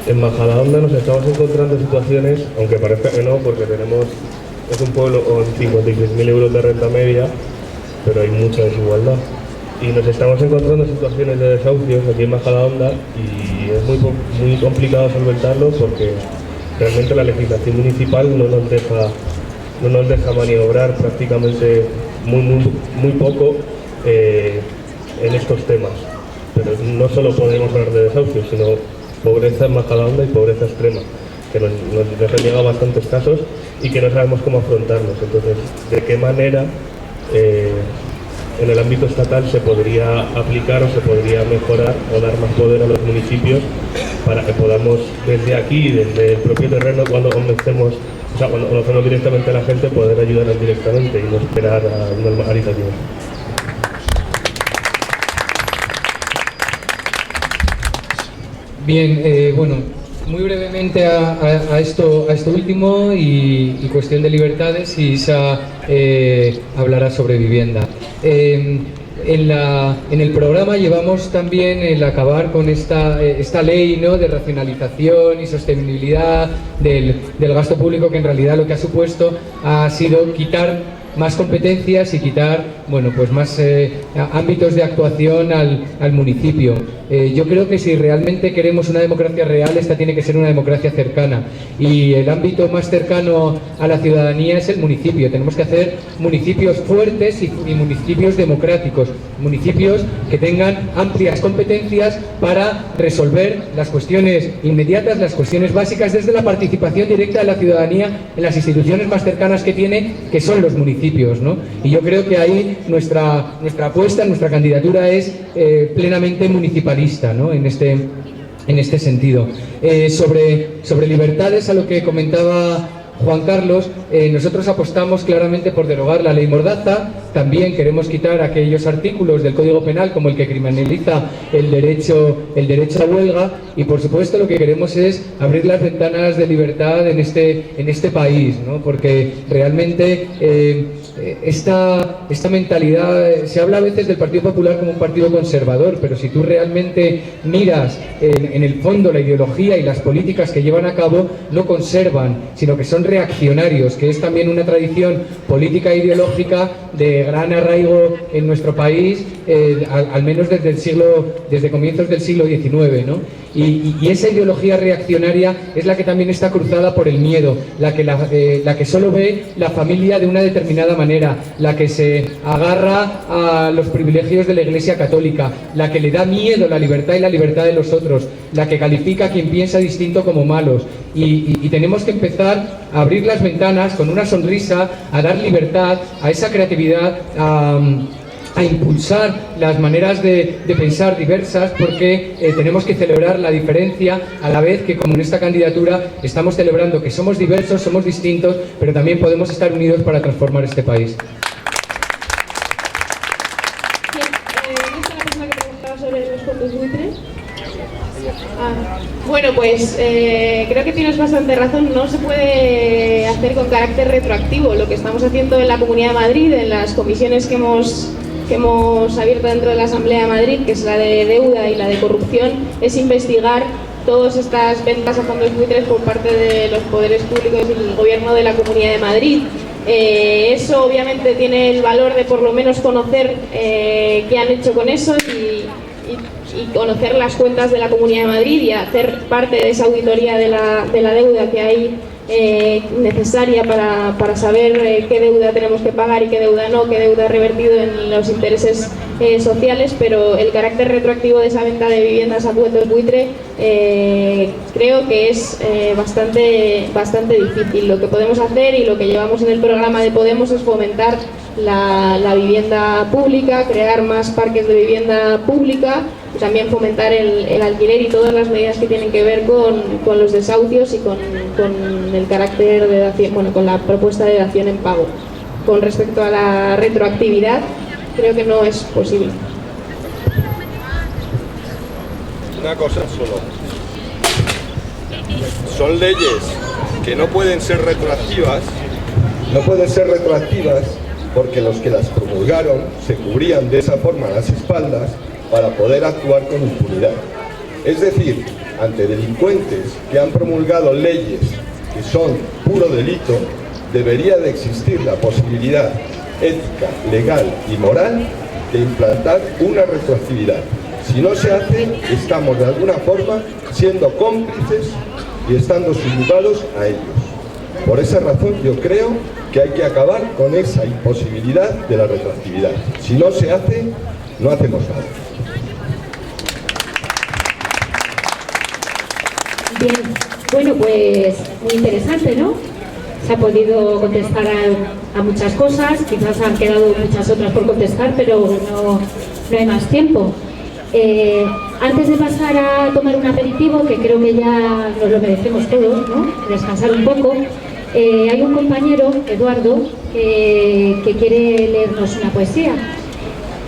En Majadahonda nos estamos encontrando situaciones, aunque parezca que no, porque es un pueblo con 56.000 euros de renta media, pero hay mucha desigualdad. Y nos estamos encontrando situaciones de desahucios aquí en Majadahonda y es muy complicado solventarlo porque realmente la legislación municipal no nos deja maniobrar prácticamente muy poco en estos temas. Pero no solo podemos hablar de desahucios, sino pobreza en Majadahonda y pobreza extrema, que nos han llegado bastantes casos y que no sabemos cómo afrontarlos. Entonces, ¿de qué manera en el ámbito estatal se podría aplicar o se podría mejorar o dar más poder a los municipios para que podamos desde aquí, desde el propio terreno, cuando conocemos directamente a la gente, poder ayudarles directamente y no esperar a una normalización? Bien, bueno, muy brevemente a esto último y cuestión de libertades, y Isa hablará sobre vivienda. En el programa llevamos también el acabar con esta ley, ¿no?, de racionalización y sostenibilidad del gasto público, que en realidad lo que ha supuesto ha sido quitar más competencias y quitar, bueno, pues más ámbitos de actuación al municipio. Yo creo que si realmente queremos una democracia real, esta tiene que ser una democracia cercana, y el ámbito más cercano a la ciudadanía es el municipio. Tenemos que hacer municipios fuertes y municipios democráticos, municipios que tengan amplias competencias para resolver las cuestiones inmediatas, las cuestiones básicas, desde la participación directa de la ciudadanía en las instituciones más cercanas que tiene, que son los municipios, ¿no? Y yo creo que ahí nuestra apuesta, nuestra candidatura es plenamente municipalista, ¿no?, en este sentido. Sobre libertades, a lo que comentaba Juan Carlos, nosotros apostamos claramente por derogar la ley Mordaza. También queremos quitar aquellos artículos del Código Penal como el que criminaliza el derecho a huelga, y por supuesto lo que queremos es abrir las ventanas de libertad en este país, ¿no? Porque realmente esta mentalidad, se habla a veces del Partido Popular como un partido conservador, pero si tú realmente miras en el fondo la ideología y las políticas que llevan a cabo, no conservan, sino que son reaccionarios, que es también una tradición política e ideológica de gran arraigo en nuestro país, al menos desde comienzos del siglo XIX, ¿no? Y esa ideología reaccionaria es la que también está cruzada por el miedo, la que solo ve la familia de una determinada manera, la que se agarra a los privilegios de la Iglesia Católica, la que le da miedo la libertad y la libertad de los otros, la que califica a quien piensa distinto como malos. Y tenemos que empezar a abrir las ventanas con una sonrisa, a dar libertad a esa creatividad, a impulsar las maneras de pensar diversas, porque tenemos que celebrar la diferencia, a la vez que, como en esta candidatura, estamos celebrando que somos diversos, somos distintos, pero también podemos estar unidos para transformar este país. Bien, ¿esta es la persona que preguntaba sobre los fondos buitre? Bueno, pues creo que tienes bastante razón. No se puede hacer con carácter retroactivo. Lo que estamos haciendo en la Comunidad de Madrid, en las comisiones que hemos abierto dentro de la Asamblea de Madrid, que es la de deuda y la de corrupción, es investigar todas estas ventas a fondos buitres por parte de los poderes públicos y el gobierno de la Comunidad de Madrid. Eso obviamente tiene el valor de por lo menos conocer qué han hecho con eso y conocer las cuentas de la Comunidad de Madrid y hacer parte de esa auditoría de la deuda que hay necesaria para saber qué deuda tenemos que pagar y qué deuda no, qué deuda ha revertido en los intereses sociales. Pero el carácter retroactivo de esa venta de viviendas a fondos buitre creo que es bastante difícil. Lo que podemos hacer y lo que llevamos en el programa de Podemos es fomentar la vivienda pública, crear más parques de vivienda pública, también fomentar el alquiler y todas las medidas que tienen que ver con los desahucios y con el carácter de dación, bueno, con la propuesta de dación en pago. Con respecto a la retroactividad, creo que no es posible. Una cosa solo. Son leyes que no pueden ser retroactivas porque los que las promulgaron se cubrían de esa forma las espaldas para poder actuar con impunidad. Es decir, ante delincuentes que han promulgado leyes que son puro delito, debería de existir la posibilidad ética, legal y moral de implantar una retroactividad. Si no se hace, estamos de alguna forma siendo cómplices y estando subjugados a ellos. Por esa razón yo creo que hay que acabar con esa imposibilidad de la retroactividad. Si no se hace, no hacemos nada. Bien, bueno, pues muy interesante, ¿no? Se ha podido contestar a muchas cosas, quizás han quedado muchas otras por contestar, pero no hay más tiempo. Antes de pasar a tomar un aperitivo, que creo que ya nos lo merecemos todos, ¿no? Descansar un poco, hay un compañero, Eduardo, que quiere leernos una poesía.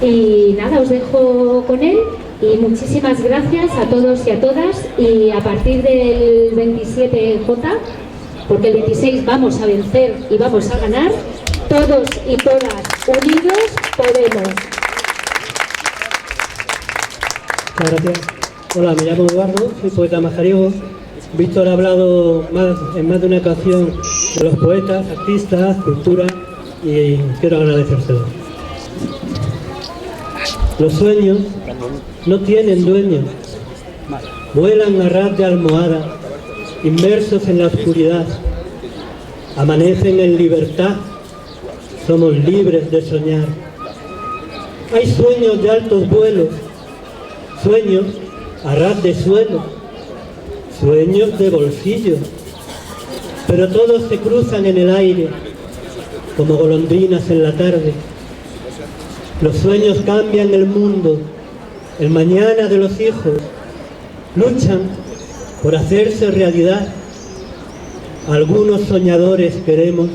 Y nada, os dejo con él. Y muchísimas gracias a todos y a todas, y a partir del 27J, porque el 26 vamos a vencer y vamos a ganar, todos y todas unidos podemos. Muchas gracias. Hola, me llamo Eduardo, soy poeta majariego. Víctor ha hablado en más de una ocasión de los poetas, artistas, cultura, y quiero agradecérselo. Los sueños no tienen dueño, vuelan a ras de almohada, inmersos en la oscuridad, amanecen en libertad, somos libres de soñar. Hay sueños de altos vuelos, sueños a ras de suelo, sueños de bolsillo, pero todos se cruzan en el aire como golondrinas en la tarde. Los sueños cambian el mundo, el mañana de los hijos, luchan por hacerse realidad. Algunos soñadores queremos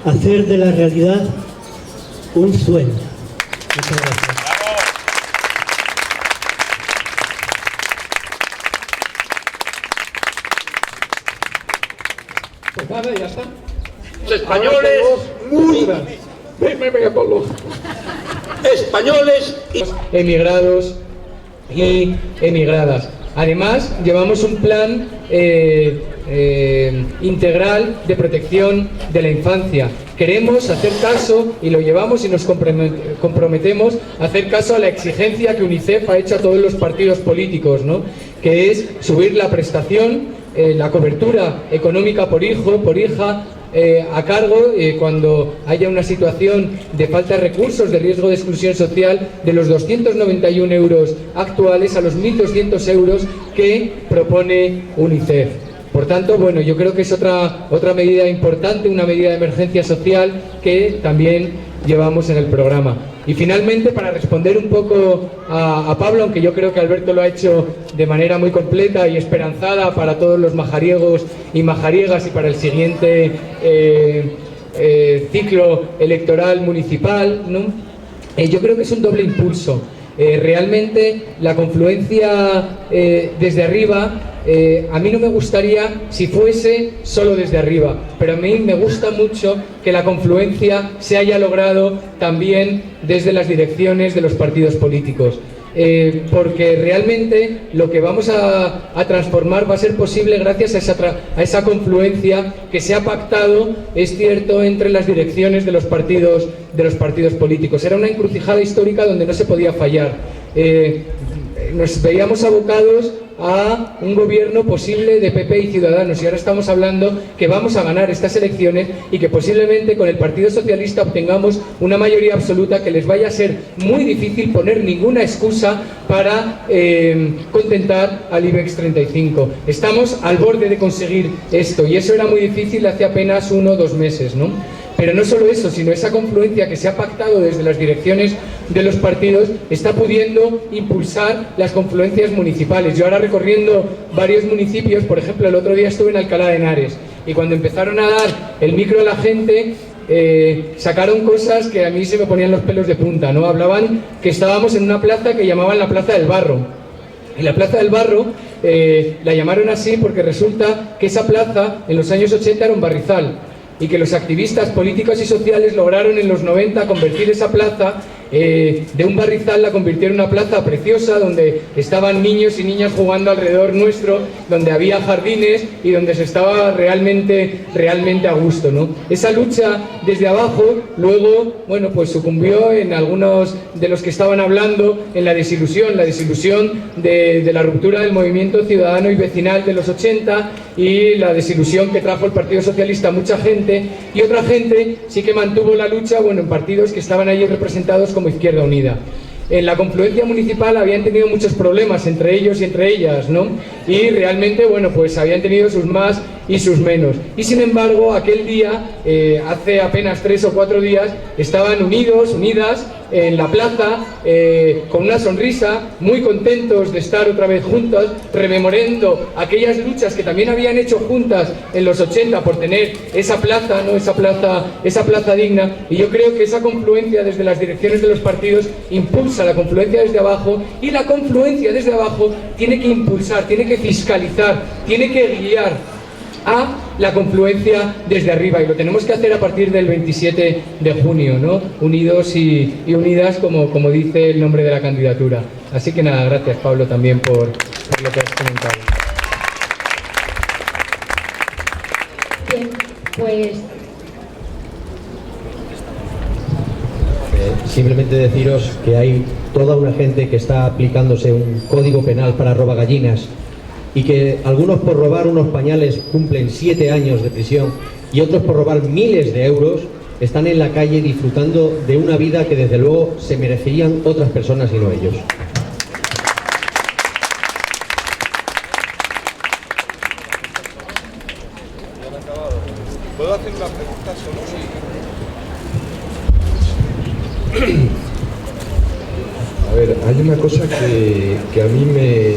hacer de la realidad un sueño. Muchas gracias. Pues nada, ya está. Los españoles muy Venga, Pablo. españoles emigrados y emigradas. Además, llevamos un plan integral de protección de la infancia. Queremos hacer caso, y lo llevamos y nos comprometemos a hacer caso a la exigencia que UNICEF ha hecho a todos los partidos políticos, ¿no? Que es subir la prestación, la cobertura económica por hijo, por hija, a cargo cuando haya una situación de falta de recursos, de riesgo de exclusión social, de los 291 euros actuales a los 1.200 euros que propone UNICEF. Por tanto, bueno, yo creo que es otra medida importante, una medida de emergencia social que también llevamos en el programa. Y finalmente, para responder un poco a Pablo, aunque yo creo que Alberto lo ha hecho de manera muy completa y esperanzada para todos los majariegos y majariegas y para el siguiente ciclo electoral municipal, ¿no? Yo creo que es un doble impulso. Realmente la confluencia desde arriba, a mí no me gustaría si fuese solo desde arriba, pero a mí me gusta mucho que la confluencia se haya logrado también desde las direcciones de los partidos políticos. Porque realmente lo que vamos a transformar va a ser posible gracias a esa confluencia que se ha pactado, es cierto, entre las direcciones de los partidos políticos. Era una encrucijada histórica donde no se podía fallar. Nos veíamos abocados a un gobierno posible de PP y Ciudadanos, y ahora estamos hablando que vamos a ganar estas elecciones y que posiblemente con el Partido Socialista obtengamos una mayoría absoluta, que les vaya a ser muy difícil poner ninguna excusa para contentar al IBEX 35. Estamos al borde de conseguir esto, y eso era muy difícil hace apenas 1 o 2 meses, ¿no? Pero no solo eso, sino esa confluencia que se ha pactado desde las direcciones de los partidos está pudiendo impulsar las confluencias municipales. Yo ahora recorriendo varios municipios, por ejemplo, el otro día estuve en Alcalá de Henares, y cuando empezaron a dar el micro a la gente, sacaron cosas que a mí se me ponían los pelos de punta, ¿no? Hablaban que estábamos en una plaza que llamaban la Plaza del Barro. Y la Plaza del Barro la llamaron así porque resulta que esa plaza en los años 80 era un barrizal. y que los activistas políticos y sociales lograron en los 90 convertir esa plaza de un barrizal, la convirtieron en una plaza preciosa donde estaban niños y niñas jugando alrededor nuestro, donde había jardines y donde se estaba realmente a gusto, ¿no? Esa lucha desde abajo luego, bueno, pues sucumbió en algunos de los que estaban hablando en la desilusión de la ruptura del movimiento ciudadano y vecinal de los 80 y la desilusión que trajo el Partido Socialista a mucha gente, y otra gente sí que mantuvo la lucha, bueno, en partidos que estaban allí representados como Izquierda Unida. En la confluencia municipal habían tenido muchos problemas entre ellos y entre ellas, ¿no? Y realmente, bueno, pues habían tenido sus más y sus menos. Y sin embargo, aquel día, hace apenas 3 o 4 días, estaban unidas en la plaza, con una sonrisa, muy contentos de estar otra vez juntas, rememorando aquellas luchas que también habían hecho juntas en los 80 por tener esa plaza, ¿no? Esa plaza digna. Y yo creo que esa confluencia desde las direcciones de los partidos impulsa la confluencia desde abajo, y la confluencia desde abajo tiene que impulsar, tiene que fiscalizar, tiene que guiar a la confluencia desde arriba, y lo tenemos que hacer a partir del 27 de junio, ¿no? Unidos y unidas, como dice el nombre de la candidatura. Así que nada, gracias Pablo también por lo que has comentado. Bien, pues simplemente deciros que hay toda una gente que está aplicándose un código penal para robagallinas, y que algunos por robar unos pañales cumplen 7 años de prisión y otros por robar miles de euros están en la calle disfrutando de una vida que desde luego se merecerían otras personas y no ellos. ¿Puedo hacer una pregunta solo? A ver, hay una cosa que a mí me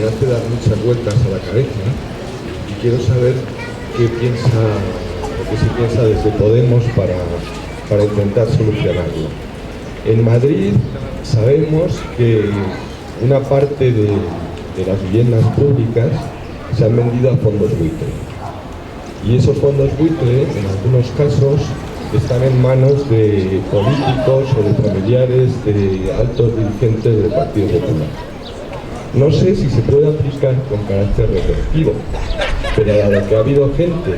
hace dar muchas vueltas a la cabeza, y quiero saber qué se piensa desde Podemos para intentar solucionarlo. En Madrid sabemos que una parte de las viviendas públicas se han vendido a fondos buitre, y esos fondos buitre en algunos casos están en manos de políticos o de familiares de altos dirigentes del Partido Popular. No sé si se puede aplicar con carácter retroactivo, pero dado que ha habido gente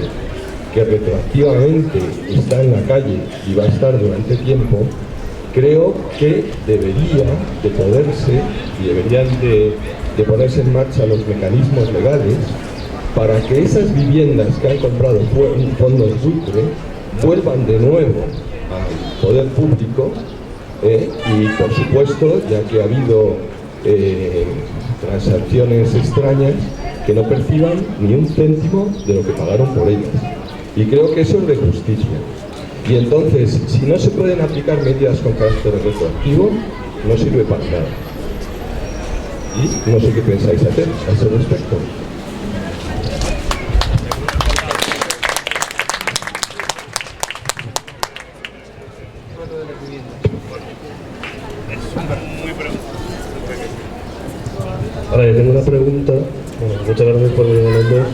que retroactivamente está en la calle y va a estar durante tiempo, creo que deberían de ponerse en marcha los mecanismos legales para que esas viviendas que han comprado fondos buitre vuelvan de nuevo al poder público, y por supuesto, ya que ha habido transacciones extrañas, que no perciban ni un céntimo de lo que pagaron por ellas. Y creo que eso es de justicia. Y entonces, si no se pueden aplicar medidas con carácter retroactivo, no sirve para nada. Y no sé qué pensáis hacer a ese respecto. Ahora, yo tengo una pregunta. Bueno, muchas gracias por venir los dos.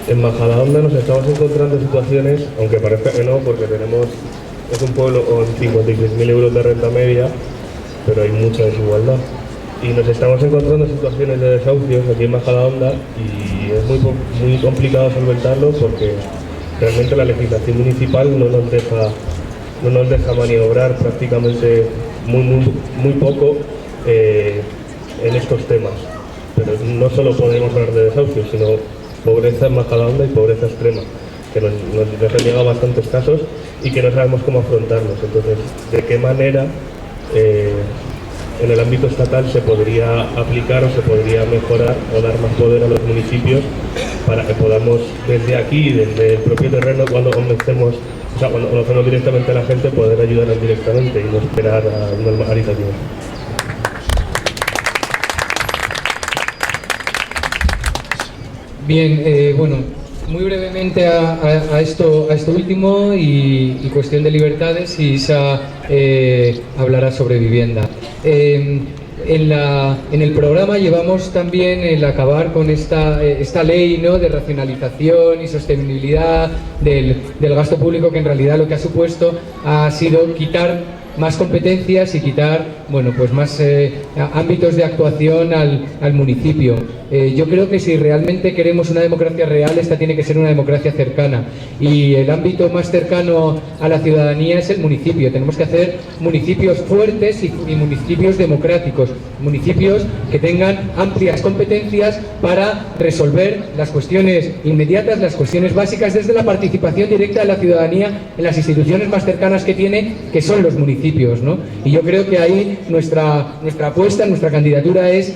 En Majadahonda nos estamos encontrando situaciones, aunque parezca que no, porque es un pueblo con 56.000 euros de renta media, pero hay mucha desigualdad. Y nos estamos encontrando situaciones de desahucios aquí en Majadahonda, y es muy complicado solventarlo porque realmente la legislación municipal no nos deja maniobrar prácticamente muy poco en estos temas. Pero no solo podemos hablar de desahucios, sino pobreza en Majadahonda y pobreza extrema, que nos han llegado bastantes casos y que no sabemos cómo afrontarlos. Entonces, ¿de qué manera en el ámbito estatal se podría aplicar o se podría mejorar o dar más poder a los municipios para que podamos desde aquí, desde el propio terreno, cuando conocemos directamente a la gente, poder ayudarles directamente y no esperar a una normalización? Bien, bueno, muy brevemente a esto último y cuestión de libertades, y Isa hablará sobre vivienda. en el programa llevamos también el acabar con esta ley, ¿no?, de racionalización y sostenibilidad del gasto público, que en realidad lo que ha supuesto ha sido quitar más competencias y quitar, bueno, pues más ámbitos de actuación al municipio. Yo creo que si realmente queremos una democracia real, esta tiene que ser una democracia cercana, y el ámbito más cercano a la ciudadanía es el municipio. Tenemos que hacer municipios fuertes y municipios democráticos, municipios que tengan amplias competencias para resolver las cuestiones inmediatas, las cuestiones básicas, desde la participación directa de la ciudadanía en las instituciones más cercanas que tiene, que son los municipios, ¿no? Y yo creo que ahí nuestra apuesta, nuestra candidatura es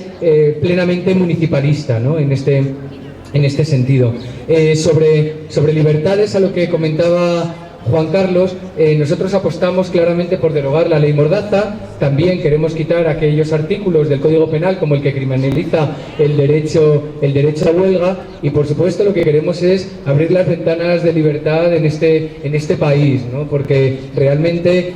plenamente municipalista, ¿no?, en este sentido. Sobre libertades, a lo que comentaba Juan Carlos, nosotros apostamos claramente por derogar la ley Mordaza. También queremos quitar aquellos artículos del Código Penal como el que criminaliza el derecho a huelga, y por supuesto lo que queremos es abrir las ventanas de libertad en este país, ¿no? Porque realmente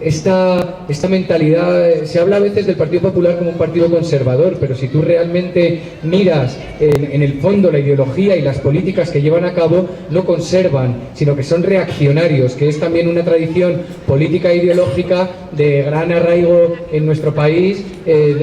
esta mentalidad, se habla a veces del Partido Popular como un partido conservador, pero si tú realmente miras en el fondo la ideología y las políticas que llevan a cabo, no conservan, sino que son reaccionarios, que es también una tradición política e ideológica de gran arraigo en nuestro país,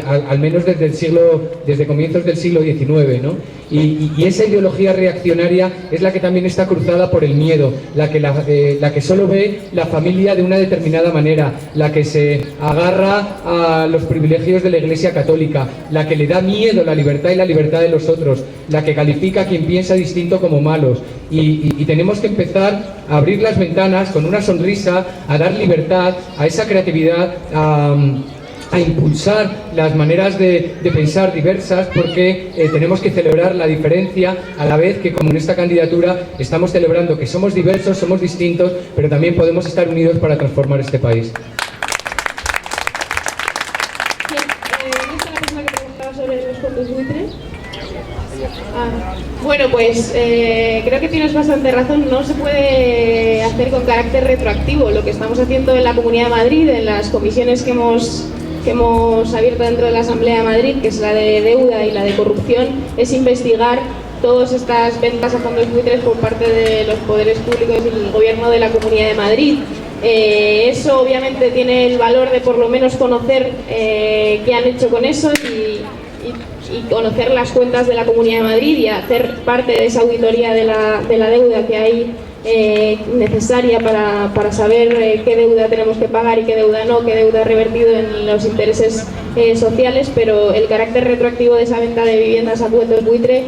al menos desde comienzos del siglo XIX, ¿no? Y esa ideología reaccionaria es la que también está cruzada por el miedo, la que solo ve la familia de una determinada manera, la que se agarra a los privilegios de la Iglesia Católica, la que le da miedo la libertad y la libertad de los otros, la que califica a quien piensa distinto como malos. Y tenemos que empezar a abrir las ventanas con una sonrisa, a dar libertad a esa creatividad, a impulsar las maneras de pensar diversas, porque tenemos que celebrar la diferencia, a la vez que, como en esta candidatura, estamos celebrando que somos diversos, somos distintos, pero también podemos estar unidos para transformar este país. Bueno, pues creo que tienes bastante razón. No se puede hacer con carácter retroactivo. Lo que estamos haciendo en la Comunidad de Madrid, en las comisiones que hemos abierto dentro de la Asamblea de Madrid, que es la de deuda y la de corrupción, es investigar todas estas ventas a fondos buitres por parte de los poderes públicos y el gobierno de la Comunidad de Madrid. Eso obviamente tiene el valor de por lo menos conocer qué han hecho con eso y conocer las cuentas de la Comunidad de Madrid y hacer parte de esa auditoría de la deuda que hay necesaria para saber qué deuda tenemos que pagar y qué deuda no, qué deuda ha revertido en los intereses sociales. Pero el carácter retroactivo de esa venta de viviendas a fondos buitre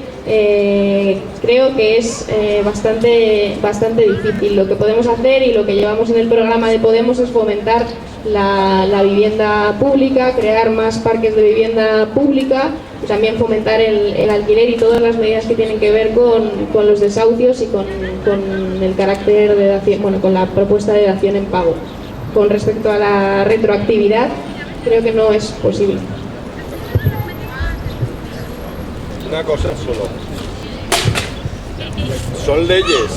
creo que es bastante difícil. Lo que podemos hacer y lo que llevamos en el programa de Podemos es fomentar la vivienda pública, crear más parques de vivienda pública, y también fomentar el alquiler y todas las medidas que tienen que ver con los desahucios y con el carácter de dación, bueno, con la propuesta de dación en pago. Con respecto a la retroactividad, creo que no es posible. Una cosa solo. Son leyes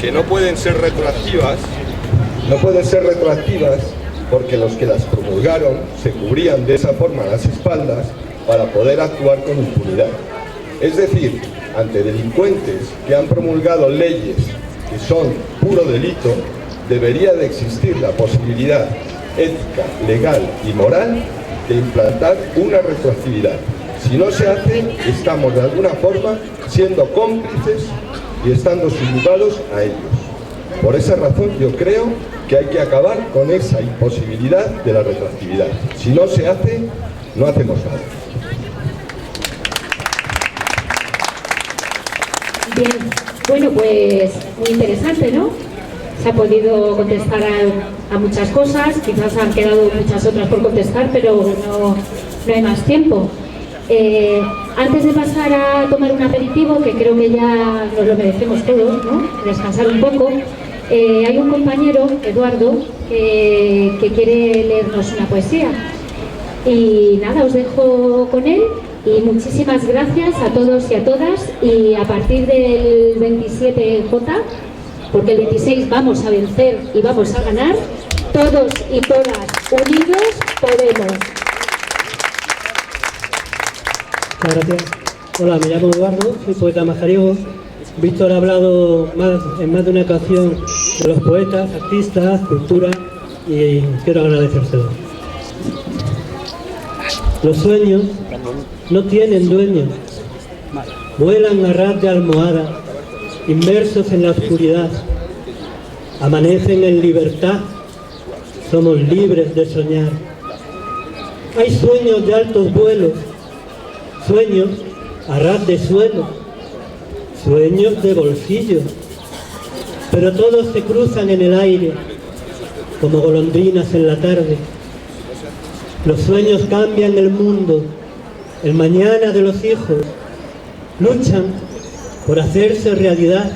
que no pueden ser retroactivas. No pueden ser retroactivas porque los que las promulgaron se cubrían de esa forma las espaldas para poder actuar con impunidad. Es decir, ante delincuentes que han promulgado leyes que son puro delito, debería de existir la posibilidad ética, legal y moral de implantar una retroactividad. Si no se hace, estamos de alguna forma siendo cómplices y estando subjugados a ellos. Por esa razón yo creo que hay que acabar con esa imposibilidad de la retroactividad. Si no se hace, no hacemos nada. Bien, bueno, pues muy interesante, ¿no? Se ha podido contestar a muchas cosas, quizás han quedado muchas otras por contestar, pero no hay más tiempo. Antes de pasar a tomar un aperitivo, que creo que ya nos lo merecemos todos, ¿no? Descansar un poco, hay un compañero, Eduardo, que quiere leernos una poesía. Y nada, os dejo con él. Y muchísimas gracias a todos y a todas, y a partir del 27J, porque el 26 vamos a vencer y vamos a ganar, todos y todas unidos podemos. Muchas gracias. Hola, me llamo Eduardo, soy poeta majariego. Víctor ha hablado en más de una ocasión de los poetas, artistas, cultura, y quiero agradecérselo. Los sueños no tienen dueño, vuelan a ras de almohada, inmersos en la oscuridad, amanecen en libertad, somos libres de soñar. Hay sueños de altos vuelos, sueños a ras de suelo, sueños de bolsillo, pero todos se cruzan en el aire como golondrinas en la tarde. Los sueños cambian el mundo, el mañana de los hijos, luchan por hacerse realidad.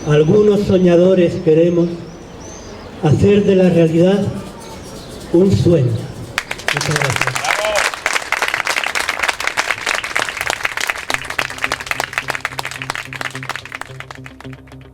Algunos soñadores queremos hacer de la realidad un sueño. Muchas gracias. Bravo.